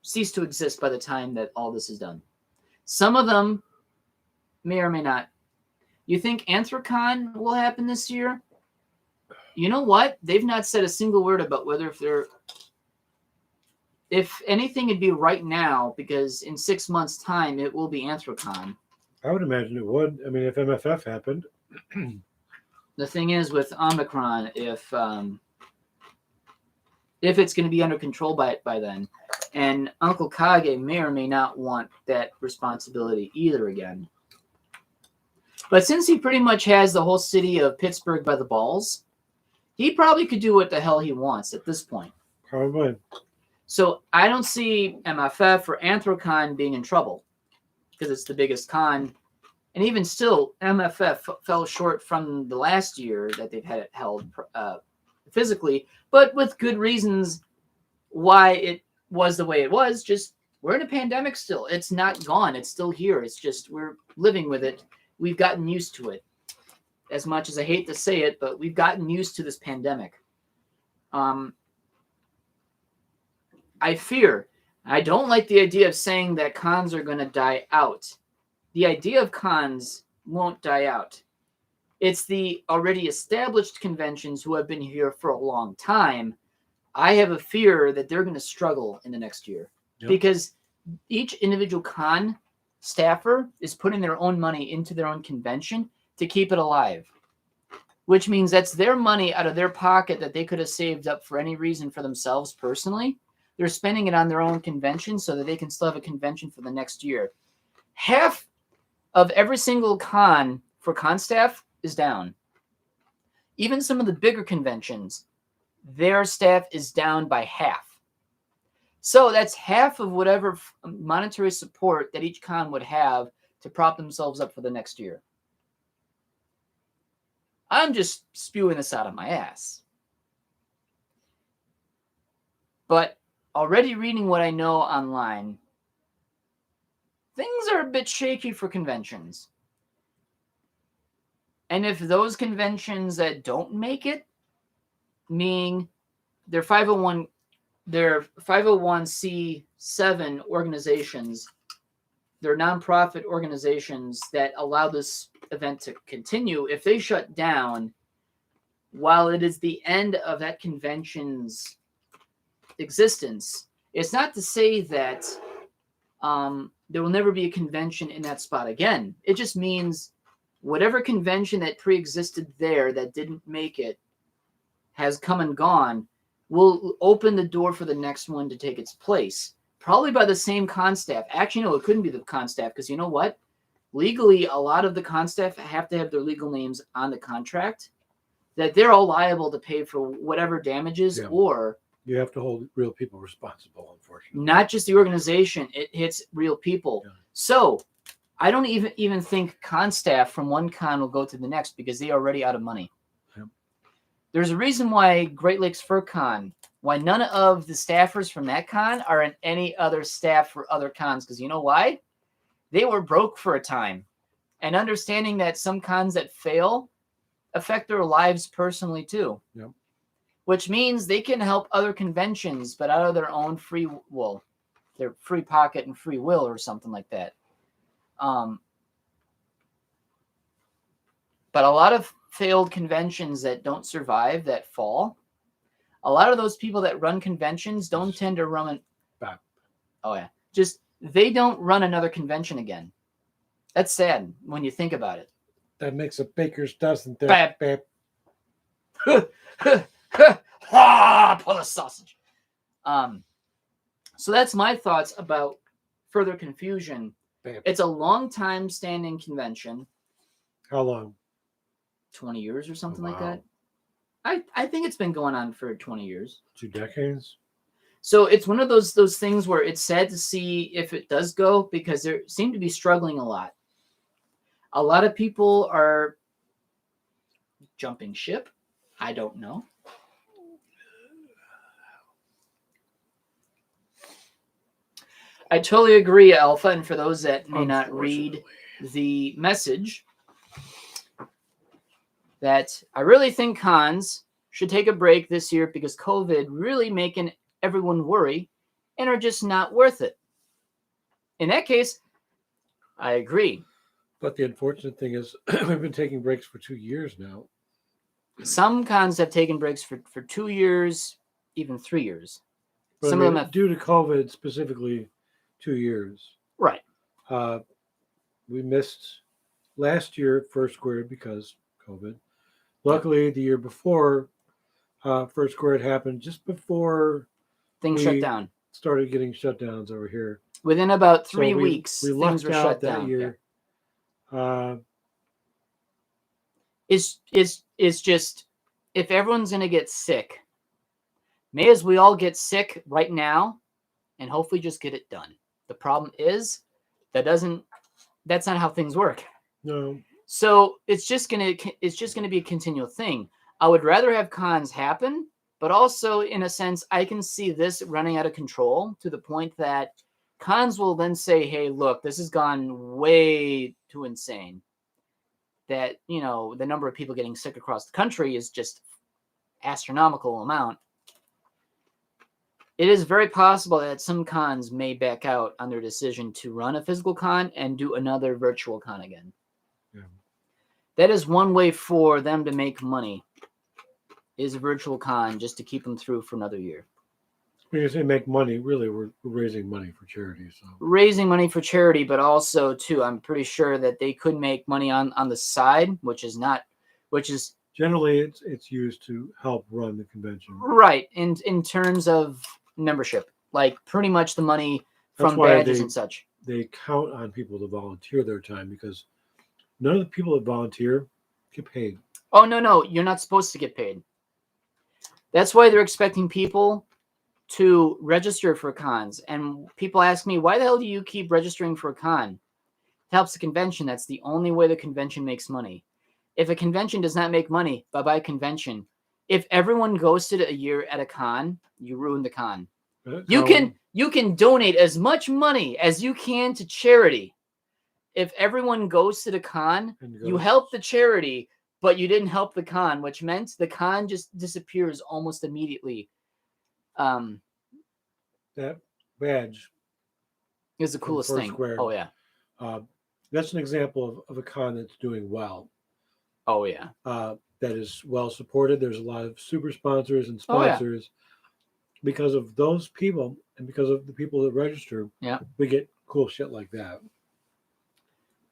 cease to exist by the time that all this is done. Some of them may or may not. You think Anthrocon will happen this year? You know what? They've not said a single word about whether if anything, it'd be right now, because in 6 months' time, it will be Anthrocon. I would imagine it would. I mean, if MFF happened. The thing is with Omicron, if it's going to be under control by then, and Uncle Kage may or may not want that responsibility either again. But since he pretty much has the whole city of Pittsburgh by the balls, he probably could do what the hell he wants at this point. Probably. So I don't see MFF or Anthrocon being in trouble because it's the biggest con. And even still, MFF fell short from the last year that they've had it held physically, but with good reasons why it was the way it was. Just we're in a pandemic still. It's not gone. It's still here. It's just we're living with it. We've gotten used to it. As much as I hate to say it, but we've gotten used to this pandemic. I don't like the idea of saying that cons are going to die out. The idea of cons won't die out. It's the already established conventions who have been here for a long time. I have a fear that they're going to struggle in the next year. Yep. Because each individual con staffer is putting their own money into their own convention to keep it alive, which means that's their money out of their pocket that they could have saved up for any reason for themselves personally. They're spending it on their own convention so that they can still have a convention for the next year. Half of every single con for con staff is down. Even some of the bigger conventions, their staff is down by half. So that's half of whatever monetary support that each con would have to prop themselves up for the next year. I'm just spewing this out of my ass. But already reading what I know online, things are a bit shaky for conventions. And if those conventions that don't make it, meaning they're 501c7 organizations, they're nonprofit organizations that allow this event to continue, if they shut down, while it is the end of that convention's existence, it's not to say that there will never be a convention in that spot again. It just means whatever convention that pre-existed there that didn't make it has come and gone, will open the door for the next one to take its place. Probably by the same con staff. Actually, no, it couldn't be the con staff, because you know what? Legally, a lot of the con staff have to have their legal names on the contract, that they're all liable to pay for whatever damages, or you have to hold real people responsible, unfortunately. Not just the organization, it hits real people. Yeah. So I don't even think con staff from one con will go to the next, because they're already out of money. Yeah. There's a reason why Great Lakes Fur Con, why none of the staffers from that con are in any other staff for other cons, because you know why? They were broke for a time. And understanding that some cons that fail affect their lives personally too. Yep. Which means they can help other conventions, but out of their own free will, their free pocket and free will, or something like that. But a lot of failed conventions that don't survive, that fall, a lot of those people that run conventions don't tend to run. They don't run another convention again. That's sad when you think about it. That makes a baker's dozen there. Pull a sausage. So that's my thoughts about further confusion. Bam. It's a long time standing convention. How long? 20 years or something like that. I think it's been going on for 20 years. 2 decades. So it's one of those things where it's sad to see if it does go, because they seem to be struggling a lot. A lot of people are jumping ship. I don't know. I totally agree, Alpha. And for those that may not read the message, that I really think cons should take a break this year because COVID really making everyone worry and are just not worth it. In that case, I agree. But the unfortunate thing is, we've been taking breaks for 2 years now. Some cons have taken breaks for 2 years, even 3 years. But Some I of mean, them have, due to COVID, specifically 2 years. right. We missed last year first squared because COVID. Luckily, the year before, first squared happened just before Things shut down. started getting shutdowns over here. Within about So 3 weeks, we things lucked were out shut that down. year. It's just, if everyone's going to get sick, may as we all get sick right now and hopefully just get it done. The problem is that's not how things work. No. So it's just gonna be a continual thing. I would rather have cons happen, but also in a sense, I can see this running out of control to the point that cons will then say, "Hey, look, this has gone way too insane. That the number of people getting sick across the country is just astronomical amount." It is very possible that some cons may back out on their decision to run a physical con and do another virtual con again. Yeah. That is one way for them to make money, is a virtual con, just to keep them through for another year. When you say make money, really, we're raising money for charity. So Raising money for charity, but also, too, I'm pretty sure that they could make money on the side, which is generally it's used to help run the convention. right in terms of membership, like pretty much the money from badges and such. They count on people to volunteer their time because none of the people that volunteer get paid. Oh, no, you're not supposed to get paid. That's why they're expecting people to register for cons. And people ask me, why the hell do you keep registering for a con? It helps the convention. That's the only way the convention makes money. If a convention does not make money, bye-bye convention. If everyone ghosted a year at a con, you ruin the con. You can donate as much money as you can to charity. If everyone ghosted a con, you help the charity, but you didn't help the con, which meant the con just disappears almost immediately. That badge is the coolest thing. Square. Oh yeah. That's an example of a con that's doing well. Oh yeah. That is well supported. There's a lot of super sponsors and sponsors. Because of those people and because of the people that register, we get cool shit like that.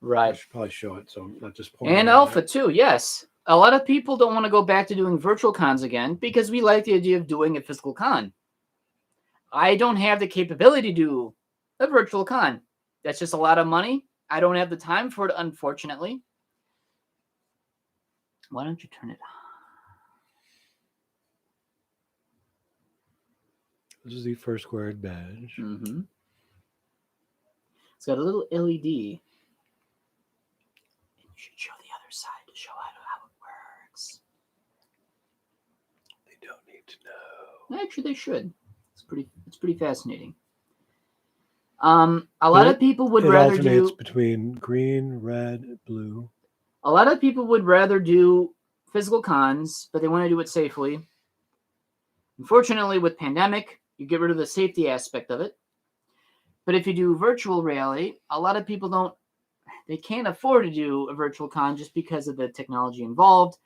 Right. I should probably show it, so I'm not just pointing. And Alpha too, yes. A lot of people don't want to go back to doing virtual cons again because we like the idea of doing a physical con. I don't have the capability to do a virtual con. That's just a lot of money. I don't have the time for it, unfortunately. Why don't you turn it on? This is the first squared badge. Mm-hmm. It's got a little LED. You should show the other side to show how it works. They don't need to know. Actually, they should. It's pretty fascinating. A lot of people would rather do between green, red, blue. A lot of people would rather do physical cons, but they want to do it safely. Unfortunately, with pandemic, you get rid of the safety aspect of it. But if you do virtual reality, a lot of people they can't afford to do a virtual con just because of the technology involved.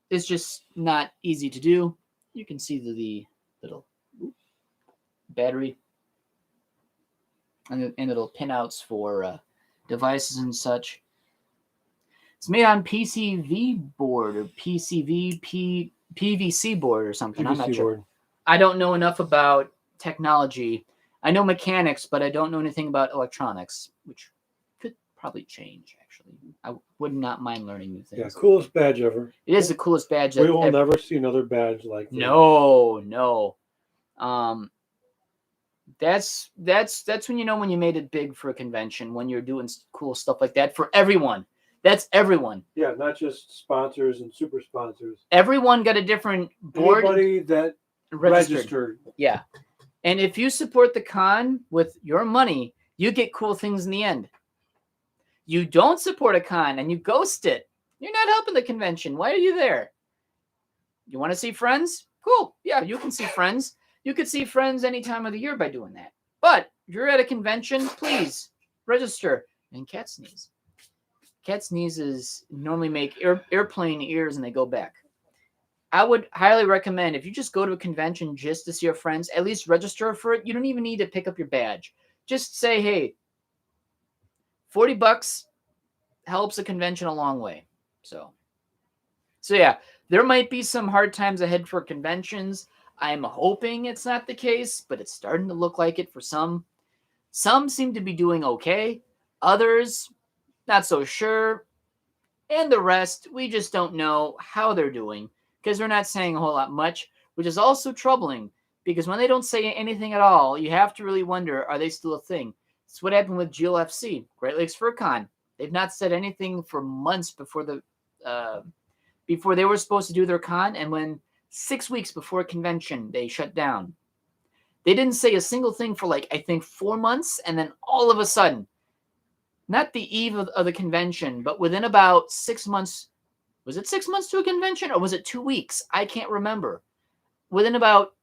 It's just not easy to do. You can see the little battery and little pinouts for devices and such. It's made on PCV board or PVC board or something. I'm not sure. I don't know enough about technology. I know mechanics, but I don't know anything about electronics, which could probably change, actually. I would not mind learning new things. Yeah, coolest badge ever. It is the coolest badge. We will never see another badge like this. No. That's when you know when you made it big for a convention, when you're doing cool stuff like that for everyone. That's everyone. Yeah, not just sponsors and super sponsors. Everyone got a different board. Everybody that registered. Yeah. And if you support the con with your money, you get cool things in the end. You don't support a con and you ghost it, You're not helping the convention. Why are you there? You want to see friends? Cool. Yeah, you can see friends. You could see friends any time of the year by doing that. But if you're at a convention, please register. And cat sneeze. Cat sneezes normally make airplane ears and they go back. I would highly recommend if you just go to a convention just to see your friends, at least register for it. You don't even need to pick up your badge. Just say, hey, $40 helps a convention a long way. So yeah, there might be some hard times ahead for conventions. I'm hoping it's not the case, but it's starting to look like it for some. Some seem to be doing okay. Others, not so sure. And the rest, we just don't know how they're doing because they're not saying a whole lot much, which is also troubling because when they don't say anything at all, you have to really wonder, are they still a thing? It's what happened with GLFC, Great Lakes Fur Con. They've not said anything for months before before they were supposed to do their con, and when 6 weeks before convention, they shut down. They didn't say a single thing for I think 4 months, and then all of a sudden, not the eve of the convention, but within about 6 months, was it 6 months to a convention, or was it 2 weeks? I can't remember. Within about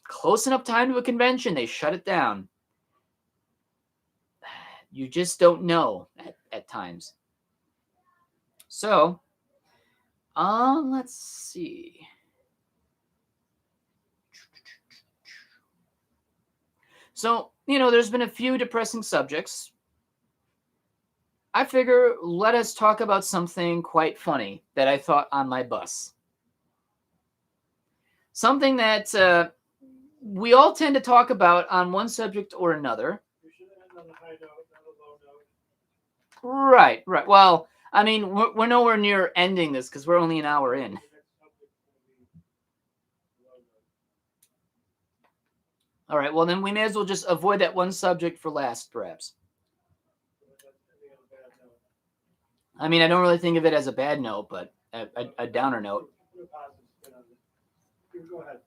close enough time to a convention, they shut it down. You just don't know at times. So, let's see. So, there's been a few depressing subjects. I figure let us talk about something quite funny that I thought on my bus. Something that we all tend to talk about on one subject or another. You should end on a high note, not a low note. Right. Well, I mean, we're nowhere near ending this because we're only an hour in. All right, well, then we may as well just avoid that one subject for last, perhaps. I mean, I don't really think of it as a bad note, but a downer note. Go ahead.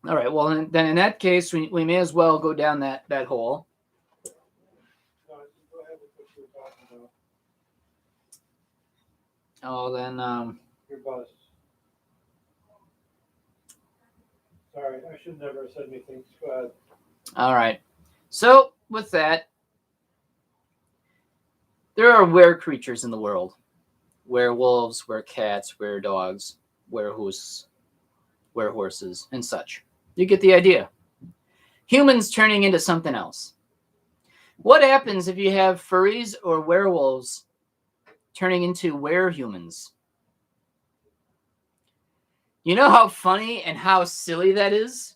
All right, well, then in that case, we may as well go down that hole. Go ahead with what you were talking about. Oh, then... Your bus. Sorry, I should never have said anything. Just go ahead. All right. So, with that, there are were-creatures in the world. Werewolves, were-cats, were-dogs, were-hoosks, were-horses, and such. You get the idea. Humans turning into something else. What happens if you have furries or werewolves turning into were-humans? You know how funny and how silly that is?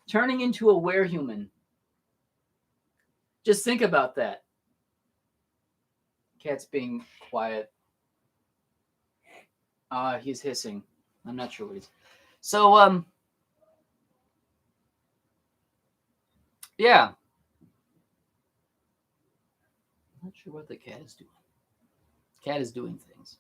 Turning into a were-human. Just think about that. Cat's being quiet. He's hissing. I'm not sure what he's... So, yeah. I'm not sure what the cat is doing. Cat is doing things.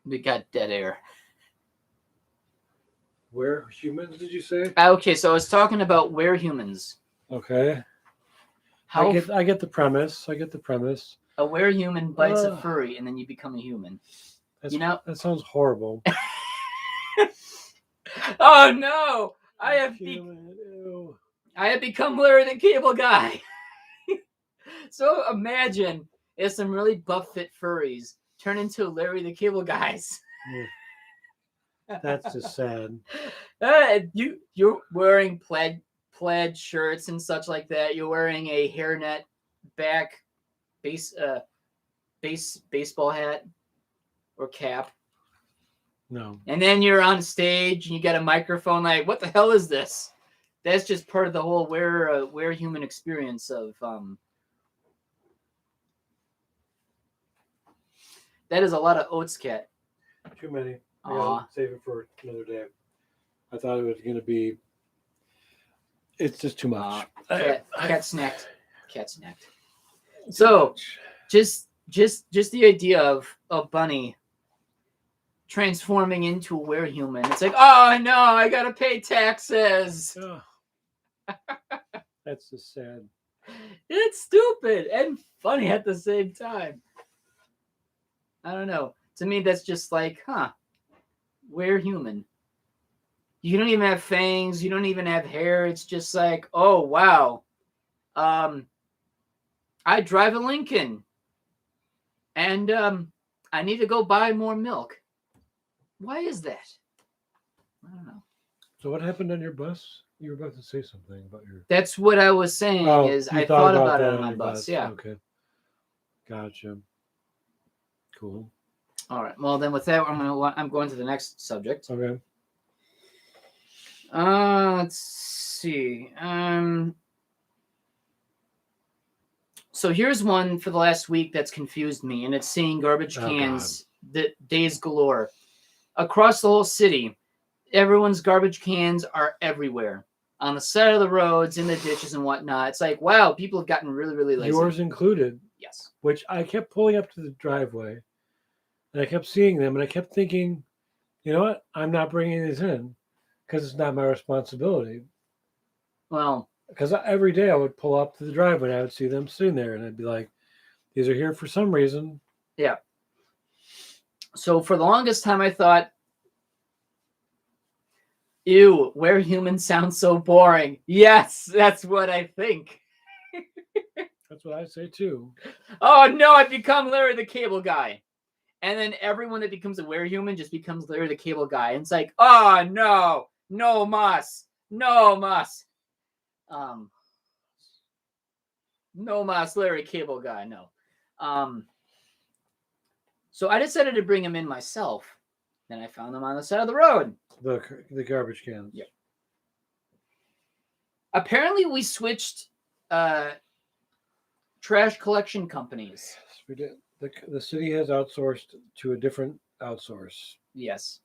We got dead air. Where humans did you say? Okay, so I was talking about where humans. Okay. How I get the premise. a were-human bites a furry and then you become a human. That sounds horrible. Oh no! I have become Larry the Cable Guy. So imagine if some really buff fit furries turn into Larry the Cable Guys. That's just sad. You're wearing plaid shirts and such like that. You're wearing a hairnet back baseball hat or cap. No. And then you're on stage and you got a microphone. Like, what the hell is this? That's just part of the whole where human experience of that is a lot of oats, cat. Too many. I gotta save it for another day. I thought it was gonna be. It's just too much. Cat snacked. So, just the idea of a bunny transforming into a werehuman. It's like, oh no, I gotta pay taxes. Oh. That's just sad. It's stupid and funny at the same time. I don't know. To me, that's just like, we're human. You don't even have fangs. You don't even have hair. It's just like, oh, wow. I drive a Lincoln. And I need to go buy more milk. Why is that? I don't know. So what happened on your bus? You were about to say something about your... That's what I was saying is I thought about it on my bus. Yeah. Okay. Gotcha. Cool. All right. Well, then with that, I'm going to the next subject. Okay. Let's see. So here's one for the last week that's confused me, and it's seeing garbage cans, days galore. Across the whole city, everyone's garbage cans are everywhere. On the side of the roads, in the ditches and whatnot. It's like, wow, people have gotten really, really lazy. Yours included. Yes. Which I kept pulling up to the driveway, and I kept seeing them, and I kept thinking, you know what? I'm not bringing these in because it's not my responsibility. Well, because every day I would pull up to the driveway and I would see them sitting there, and I'd be like, these are here for some reason. Yeah. So for the longest time, I thought, ew, werehuman sounds so boring. Yes, that's what I think. That's what I say too. Oh no, I've become Larry the Cable Guy. And then everyone that becomes a werehuman just becomes Larry the Cable Guy. And it's like, oh no, no mas. No mas. No mas, Larry Cable Guy, no. So I decided to bring him in myself. Then I found them on the side of the road. The garbage cans. Yep. Apparently, we switched trash collection companies. Yes, we did. The city has outsourced to a different outsource. Yes.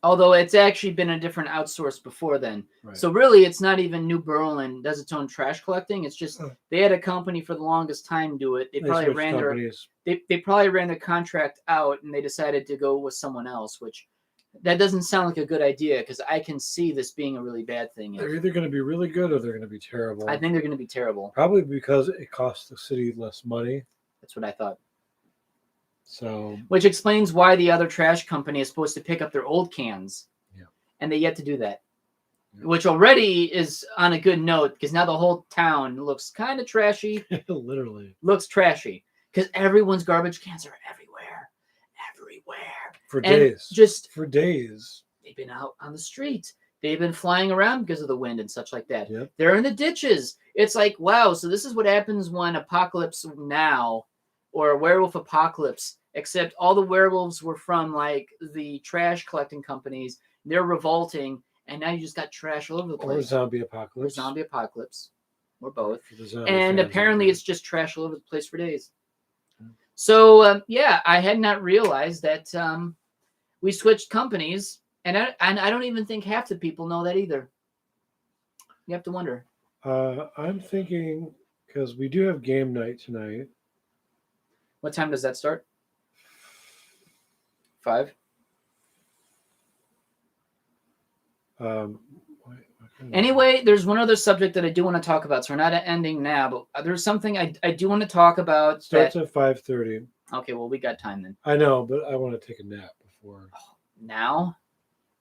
Although it's actually been a different outsource before then. Right. So really, it's not even New Berlin does its own trash collecting. It's just they had a company for the longest time do it. They probably ran their contract out, and they decided to go with someone else, which that doesn't sound like a good idea because I can see this being a really bad thing. They're either going to be really good or they're going to be terrible. I think they're going to be terrible. Probably because it costs the city less money. That's what I thought. So, which explains why the other trash company is supposed to pick up their old cans, and they yet to do that, which already is on a good note because now the whole town looks kind of trashy. Literally looks trashy because everyone's garbage cans are everywhere for days. Just for days, they've been out on the street. They've been flying around because of the wind and such like that. Yep. They're in the ditches. It's like, wow. So this is what happens when Apocalypse Now. Or a werewolf apocalypse, except all the werewolves were from like the trash collecting companies. They're revolting, and now you just got trash all over the place. Or zombie apocalypse. Or zombie apocalypse. Or both. And apparently it's just trash all over the place for days. So, I had not realized that we switched companies, and I don't even think half the people know that either. You have to wonder. I'm thinking, because we do have game night tonight. What time does that start? 5? Anyway, there's one other subject that I do want to talk about. So we're not ending now, but there's something I do want to talk about. It starts at 5:30. Okay, well, we got time then. I know, but I want to take a nap before. Now?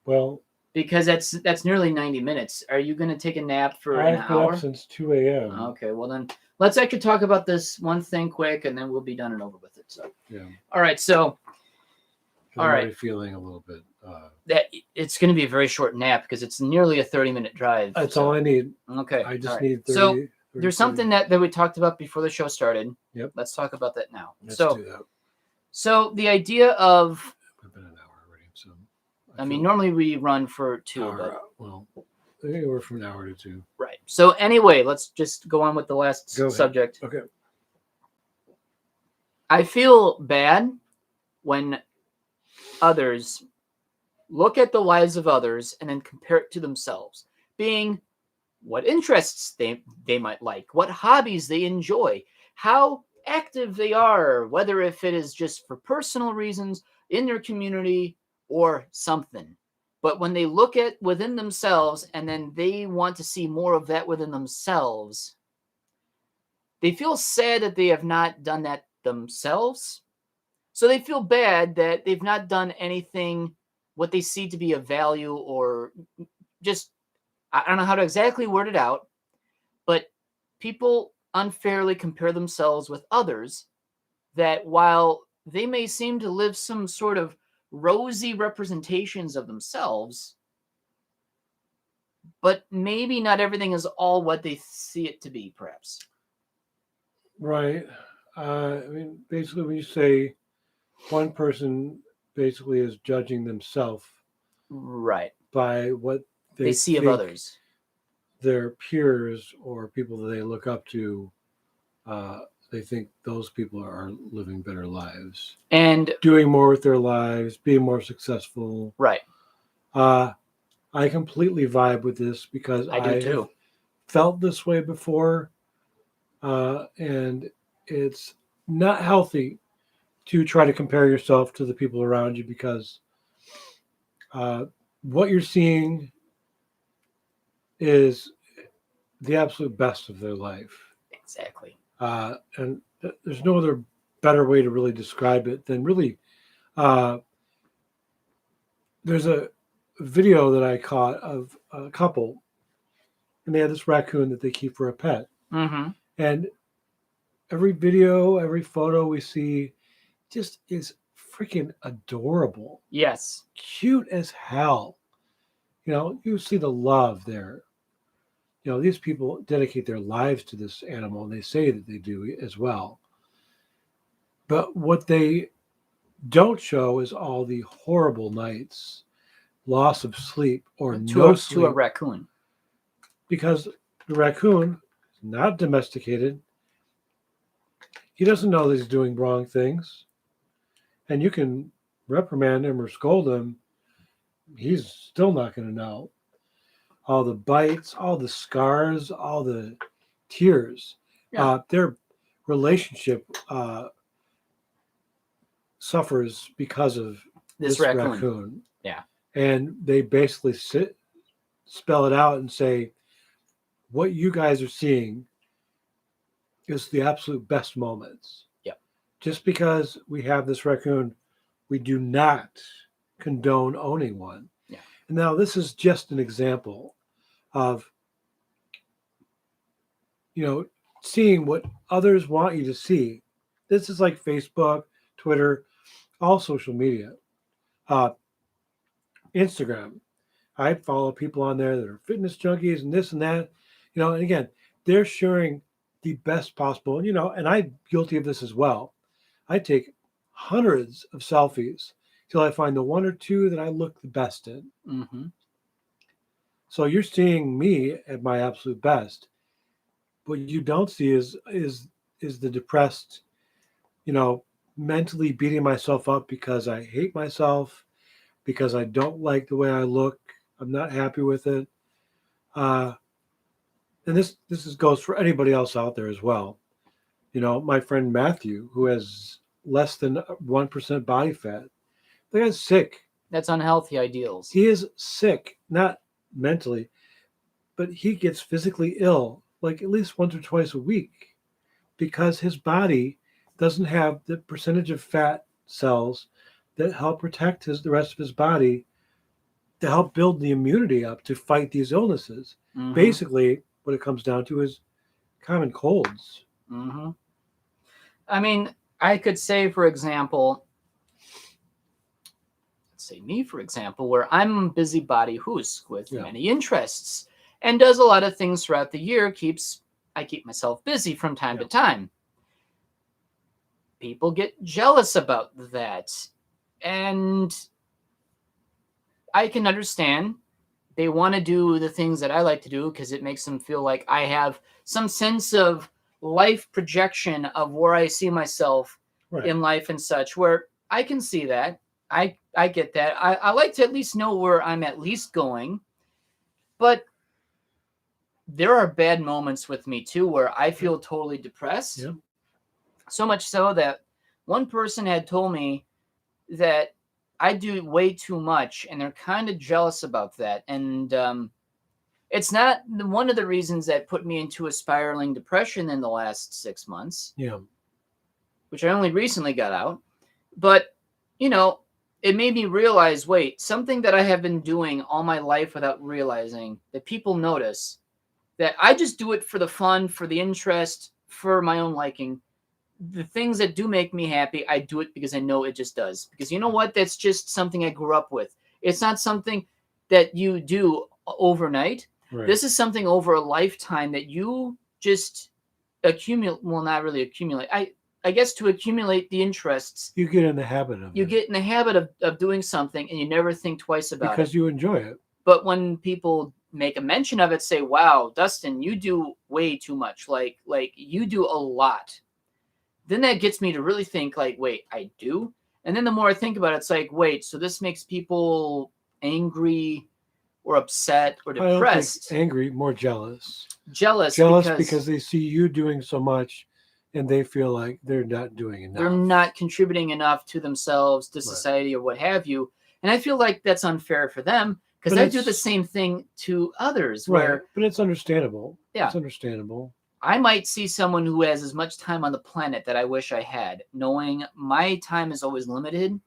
Well, because that's nearly 90 minutes. Are you going to take a nap for an hour? I've been up since 2 a.m. Okay, well then let's actually talk about this one thing quick, and then we'll be done and over with it. So yeah. All right, so I'm already feeling a little bit. That it's going to be a very short nap because it's nearly a 30-minute drive. That's all I need. Okay. I just need 30. So 30, there's something that we talked about before the show started. Yep. Let's talk about that now. Let's do that. So the idea of We've been an hour already. So I mean, normally we run for 2 hour, well, I think we're from an hour to 2. Right. So anyway, let's just go on with the last subject. Okay. I feel bad when others look at the lives of others and then compare it to themselves, being what interests they might like, what hobbies they enjoy, how active they are, whether if it is just for personal reasons in their community or something. But when they look at within themselves and then they want to see more of that within themselves, they feel sad that they have not done that themselves. So they feel bad that they've not done anything what they see to be of value, or just, I don't know how to exactly word it out, but people unfairly compare themselves with others that while they may seem to live some sort of rosy representations of themselves, but maybe not everything is all what they see it to be, perhaps. Right. I mean, basically, when you say one person basically is judging themselves Right. by what They see of think others. their peers or people that they look up to, they think those people are living better lives, And doing more with their lives, being more successful. right. I completely vibe with this because I do have too. felt this way before, and it's not healthy to try to compare yourself to the people around you, because what you're seeing is the absolute best of their life. Exactly. And there's no other better way to really describe it than really. There's a video that I caught of a couple, and they had this raccoon that they keep for a pet. Mm-hmm. And every video, every photo we see just is freaking adorable. Yes. Cute as hell. You see the love there. These people dedicate their lives to this animal, and they say that they do as well. But what they don't show is all the horrible nights, loss of sleep, or no sleep. To a raccoon. Because the raccoon is not domesticated. He doesn't know that he's doing wrong things. And you can reprimand him or scold him. He's still not going to know. All the bites, all the scars, all the tears. Yeah. Their relationship suffers because of This raccoon. Yeah. And they basically spell it out and say, what you guys are seeing is the absolute best moments. Yep. Just because we have this raccoon, we do not condone owning one. Yeah. And now this is just an example of, seeing what others want you to see. This is like Facebook, Twitter, all social media. Instagram. I follow people on there that are fitness junkies and this and that. And again, they're sharing the best possible, and I'm guilty of this as well. I take hundreds of selfies till I find the one or two that I look the best in. Mm-hmm. So you're seeing me at my absolute best. What you don't see is the depressed, mentally beating myself up because I hate myself, because I don't like the way I look. I'm not happy with it. And this goes for anybody else out there as well. My friend Matthew, who has less than 1% body fat, the guy's sick. That's unhealthy ideals. He is sick, not mentally, but he gets physically ill like at least once or twice a week because his body doesn't have the percentage of fat cells that help protect the rest of his body, to help build the immunity up to fight these illnesses. Mm-hmm. Basically, what it comes down to is common colds. Mm-hmm. I mean, I could say, for example, where I'm a busybody Hoosk with many interests and does a lot of things throughout the year. I keep myself busy from time to time. People get jealous about that. And I can understand they want to do the things that I like to do because it makes them feel like I have some sense of life projection of where I see myself in life and such, where I can see that. I get that. I like to at least know where I'm at least going. But there are bad moments with me too where I feel totally depressed. Yeah. So much so that one person had told me that I do way too much, and they're kind of jealous about that. And it's not one of the reasons that put me into a spiraling depression in the last 6 months. Yeah. Which I only recently got out. But, it made me realize, wait, something that I have been doing all my life without realizing that people notice, that I just do it for the fun, for the interest, for my own liking. The things that do make me happy, I do it because I know it just does. Because you know what? That's just something I grew up with. It's not something that you do overnight. Right. This is something over a lifetime that you just accumulate. Well, not really accumulate. I guess to accumulate the interests. You get in the habit of it. You get in the habit of doing something and you never think twice about it. Because you enjoy it. But when people make a mention of it, say, wow, Dustin, you do way too much. Like you do a lot. Then that gets me to really think like, wait, I do? And then the more I think about it, it's like, wait, so this makes people angry or upset or depressed. I don't think angry, more jealous. Jealous because they see you doing so much and they feel like they're not doing enough. They're not contributing enough to themselves, to society, or what have you. And I feel like that's unfair for them because I do the same thing to others. Right. But it's understandable. Yeah. It's understandable. I might see someone who has as much time on the planet that I wish I had, knowing my time is always limited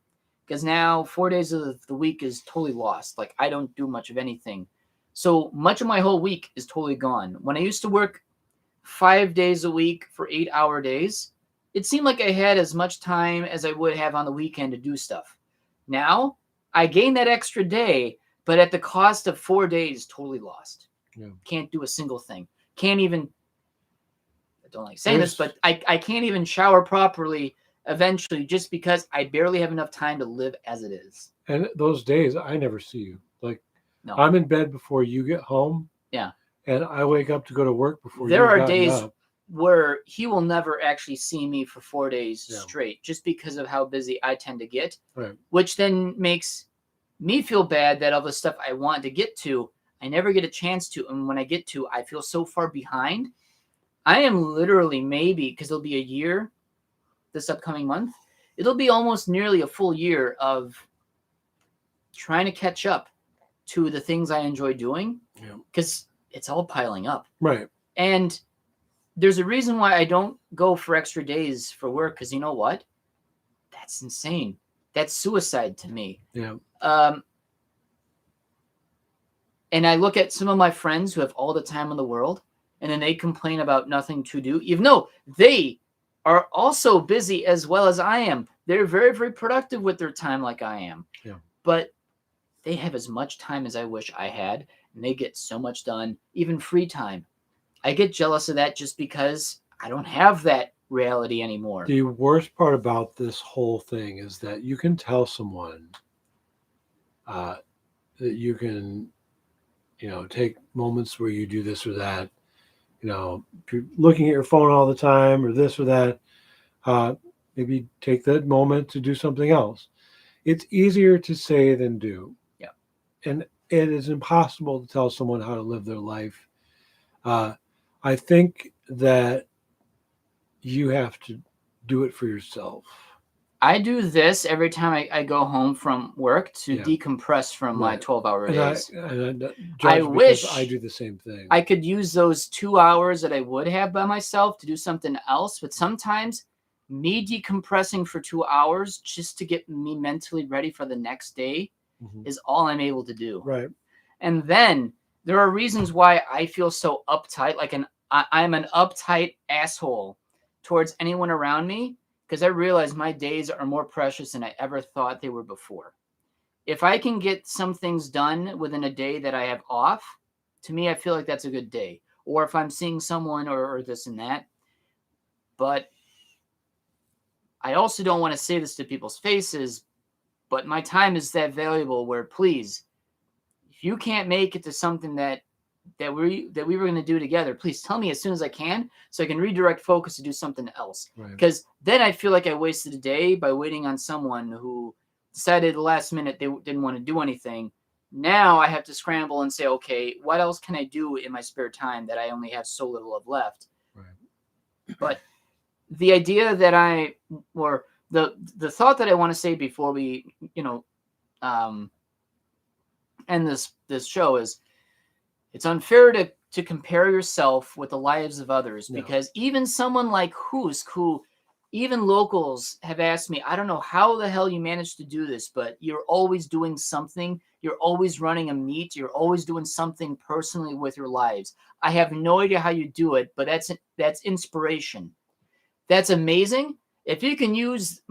because now 4 days of the week is totally lost. Like I don't do much of anything. So much of my whole week is totally gone. When I used to work 5 days a week for 8-hour days, it seemed like I had as much time as I would have on the weekend to do stuff. Now I gain that extra day, but at the cost of 4 days, totally lost. Yeah. Can't do a single thing. Can't even, I don't like saying this, but I can't even shower properly eventually just because I barely have enough time to live as it is. And those days, I never see you. Like, no. I'm in bed before you get home. Yeah. And I wake up to go to work before there you are days up. Where he will never actually see me for 4 days straight just because of how busy I tend to get, right. Which then makes me feel bad that all the stuff I want to get to, I never get a chance to. And when I get to, I feel so far behind. I am literally maybe, because it'll be a year this upcoming month, it'll be almost nearly a full year of trying to catch up to the things I enjoy doing because it's all piling up. Right. And there's a reason why I don't go for extra days for work because you know what? That's insane. That's suicide to me. Yeah. And I look at some of my friends who have all the time in the world, and then they complain about nothing to do, even though they are also busy as well as I am. They're very, very productive with their time like I am. Yeah. But they have as much time as I wish I had, and they get so much done, even free time. I get jealous of that just because I don't have that reality anymore. The worst part about this whole thing is that you can tell someone that you can, take moments where you do this or that. If you're looking at your phone all the time or this or that, maybe take that moment to do something else. It's easier to say than do. Yeah. And it is impossible to tell someone how to live their life. I think that you have to do it for yourself. I do this every time I go home from work to decompress from my 12-hour days. I wish I do the same thing. I could use those 2 hours that I would have by myself to do something else. But sometimes me decompressing for 2 hours just to get me mentally ready for the next day is all I'm able to do. Right. And then there are reasons why I feel so uptight, like I'm an uptight asshole towards anyone around me, because I realize my days are more precious than I ever thought they were before. If I can get some things done within a day that I have off, to me, I feel like that's a good day. Or if I'm seeing someone or this and that. But I also don't want to say this to people's faces, but my time is that valuable where, please, if you can't make it to something that we were going to do together, please tell me as soon as I can so I can redirect focus to do something else. Because then I feel like I wasted a day by waiting on someone who decided at the last minute they didn't want to do anything. Now I have to scramble and say, okay, what else can I do in my spare time that I only have so little of left? Right. But the idea that the thought that I want to say before we, end this show is it's unfair to compare yourself with the lives of others, because even someone like Hoosk, who even locals have asked me, I don't know how the hell you managed to do this, but you're always doing something. You're always running a meet. You're always doing something personally with your lives. I have no idea how you do it, but that's inspiration. That's amazing. If you can use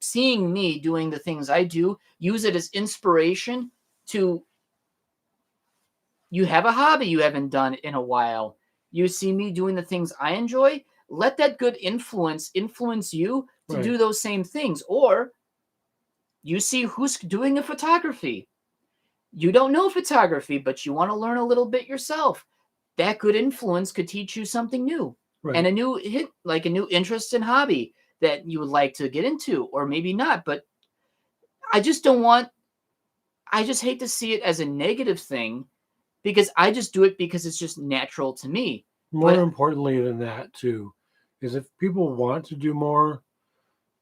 seeing me doing the things I do, use it as inspiration to, you have a hobby you haven't done in a while. You see me doing the things I enjoy. Let that good influence you to do those same things. Or you see Hoosk doing a photography. You don't know photography, but you want to learn a little bit yourself. That good influence could teach you something new and a new hit, like a new interest and hobby that you would like to get into, or maybe not. But I just hate to see it as a negative thing, because I just do it because it's just natural to me. More importantly than that, too, is if people want to do more,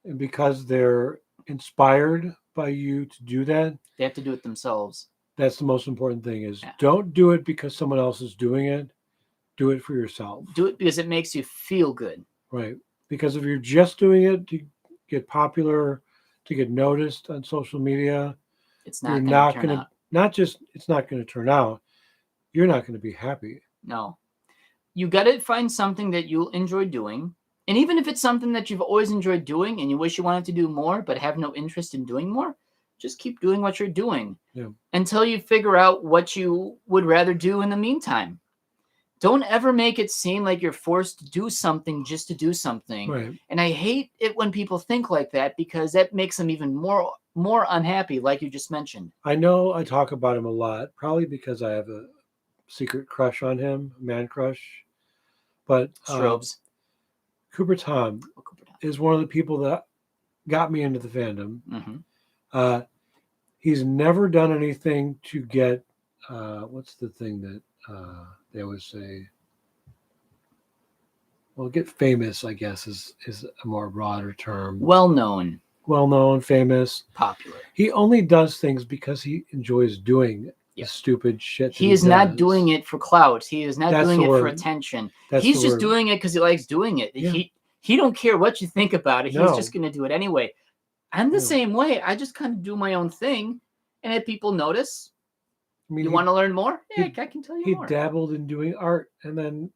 and because they're inspired by you to do that, they have to do it themselves. That's the most important thing, is don't do it because someone else is doing it. Do it for yourself. Do it because it makes you feel good. Right. Because if you're just doing it to get popular, to get noticed on social media, it's not going to turn out. It's not going to turn out. You're not going to be happy. No. You got to find something that you'll enjoy doing. And even if it's something that you've always enjoyed doing and you wish you wanted to do more but have no interest in doing more, just keep doing what you're doing until you figure out what you would rather do in the meantime. Don't ever make it seem like you're forced to do something just to do something. Right. And I hate it when people think like that, because that makes them even more unhappy, like you just mentioned. I know I talk about him a lot, probably because I have a secret crush on him, man crush. But Strobes. Cooper Tom is one of the people that got me into the fandom. Mm-hmm. He's never done anything to get, what's the thing that they always say? Well, get famous, I guess, is a more broader term. Well-known, famous, popular. He only does things because he enjoys doing the stupid shit. He is not doing it for clout. He is not doing it for attention. He's just doing it because he likes doing it. Yeah. He don't care what you think about it. He's just going to do it anyway. I'm the same way. I just kind of do my own thing, and if people notice, you want to learn more? Yeah, I can tell you more. He dabbled in doing art, and then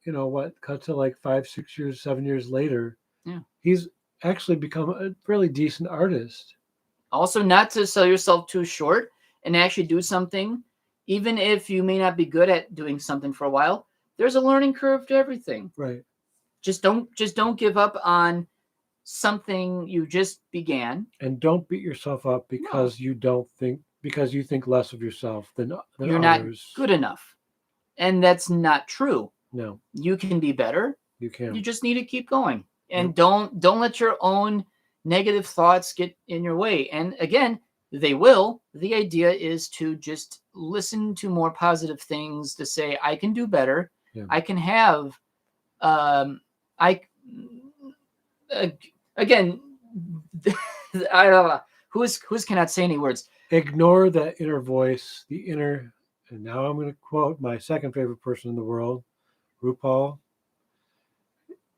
cut to like 5, 6 years, 7 years later, he's actually become a really decent artist. Also, not to sell yourself too short, and actually do something, even if you may not be good at doing something for a while. There's a learning curve to everything. Right. Just don't give up on something you just began. And don't beat yourself up because you think less of yourself than you're others. Not good enough. And that's not true. No. You can be better. You can. You just need to keep going. And don't let your own negative thoughts get in your way. And again, they will. The idea is to just listen to more positive things, to say, I can do better. Yeah. I can have again, I don't know. Who's cannot say any words. Ignore that inner voice, and now I'm going to quote my second favorite person in the world, RuPaul.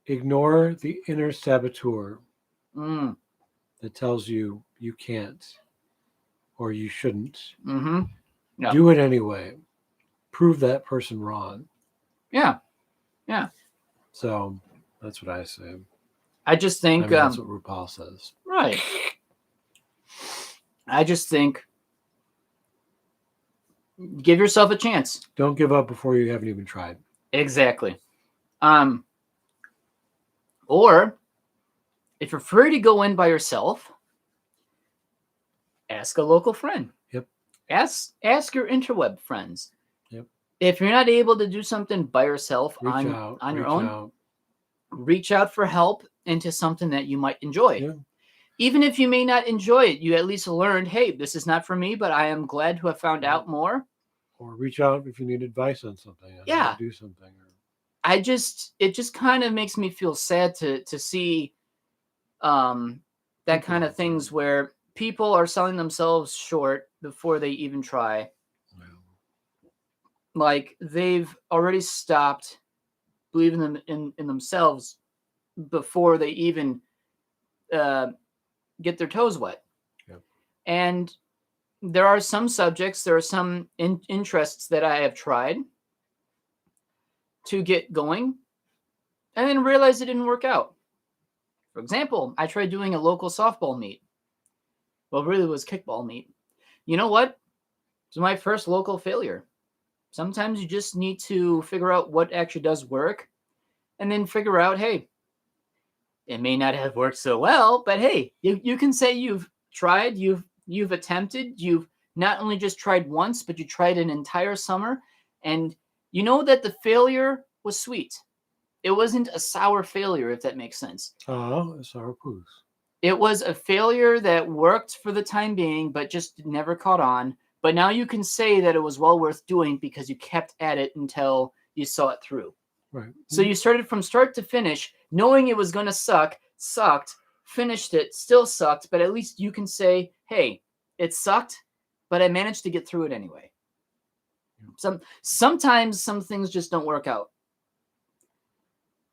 Ignore the inner saboteur that tells you you can't or you shouldn't. Mm-hmm. Yep. Do it anyway. Prove that person wrong. Yeah. Yeah. So that's what I say. I just think that's what RuPaul says. Right. I just think give yourself a chance. Don't give up before you haven't even tried. Exactly. Or if you're free to go in by yourself, ask a local friend. Yep. Ask your interweb friends. Yep. If you're not able to do something by yourself on your own, reach out for help into something that you might enjoy. Yeah. Even if you may not enjoy it, you at least learned, hey, this is not for me, but I am glad to have found out more. Or reach out if you need advice on something. How to do something. It just kind of makes me feel sad to see that kind of things where people are selling themselves short before they even try. Like they've already stopped believing them in themselves before they even get their toes wet. Yep. And there are some subjects, there are some interests that I have tried to get going and then realized it didn't work out. For example, I tried doing a local softball meet. Well, really it was kickball meet. You know what? It was my first local failure. Sometimes you just need to figure out what actually does work and then figure out, hey, it may not have worked so well, but hey, you can say you've tried, you've attempted, you've not only just tried once, but you tried an entire summer, and you know that the failure was sweet. It wasn't a sour failure, if that makes sense. Oh, sour poos. It was a failure that worked for the time being, but just never caught on. But now you can say that it was well worth doing because you kept at it until you saw it through. Right. So you started from start to finish, knowing it was going to suck, sucked, finished it, still sucked, but at least you can say, hey, it sucked, but I managed to get through it anyway. Sometimes some things just don't work out.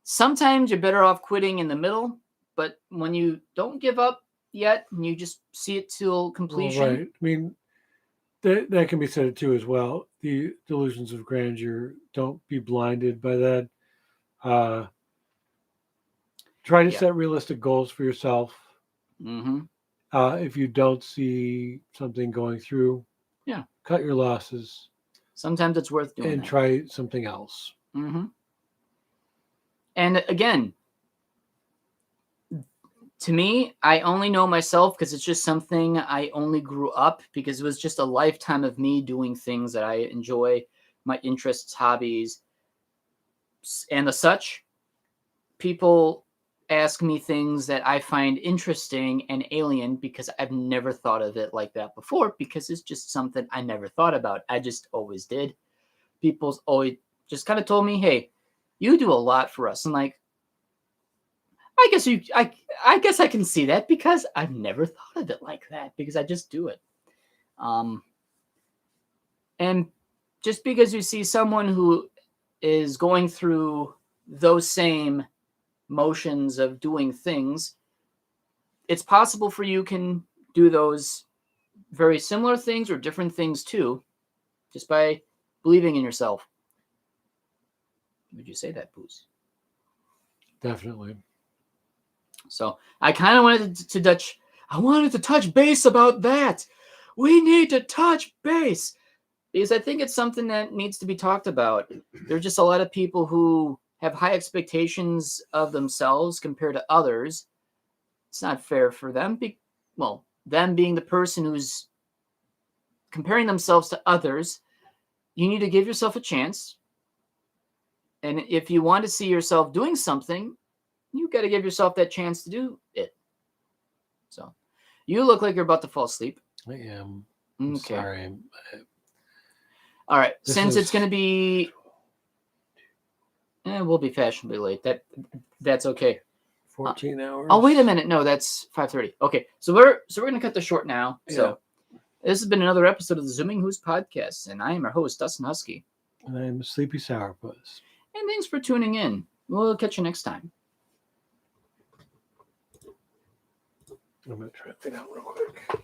Sometimes you're better off quitting in the middle, but when you don't give up yet, and you just see it till completion. Well, right. I mean, that can be said too as well. The delusions of grandeur. Don't be blinded by that. Try to set realistic goals for yourself. Mm-hmm. If you don't see something going through, cut your losses. Sometimes it's worth doing and that. Try something else. Mm-hmm. And again, to me, I only know myself because it's just something I only grew up because it was just a lifetime of me doing things that I enjoy, my interests, hobbies, and the such. People ask me things that I find interesting and alien because I've never thought of it like that before because it's just something I never thought about. I just always did. People's always just kind of told me, hey, you do a lot for us. And like, I guess I can see that because I've never thought of it like that because I just do it. And just because you see someone who is going through those same motions of doing things, it's possible for you can do those very similar things or different things too, just by believing in yourself. Would you say that, Booze? Definitely. So I kind of wanted to touch base about that. We need to touch base because I think it's something that needs to be talked about. There's just a lot of people who have high expectations of themselves compared to others. It's not fair for them. Them being the person who's comparing themselves to others, you need to give yourself a chance. And if you want to see yourself doing something, you got to give yourself that chance to do it. So, you look like you're about to fall asleep. I am. I'm sorry. All right. Since it's going to be, we'll be fashionably late. That's okay. 14 hours. Oh, wait a minute. No, that's 5:30. Okay, so we're going to cut this short now. Yeah. So, this has been another episode of the Zooming Hoosk podcast, and I am your host, Dustin Husky. And I am a sleepy sourpuss. And thanks for tuning in. We'll catch you next time. I'm going to try it out real quick.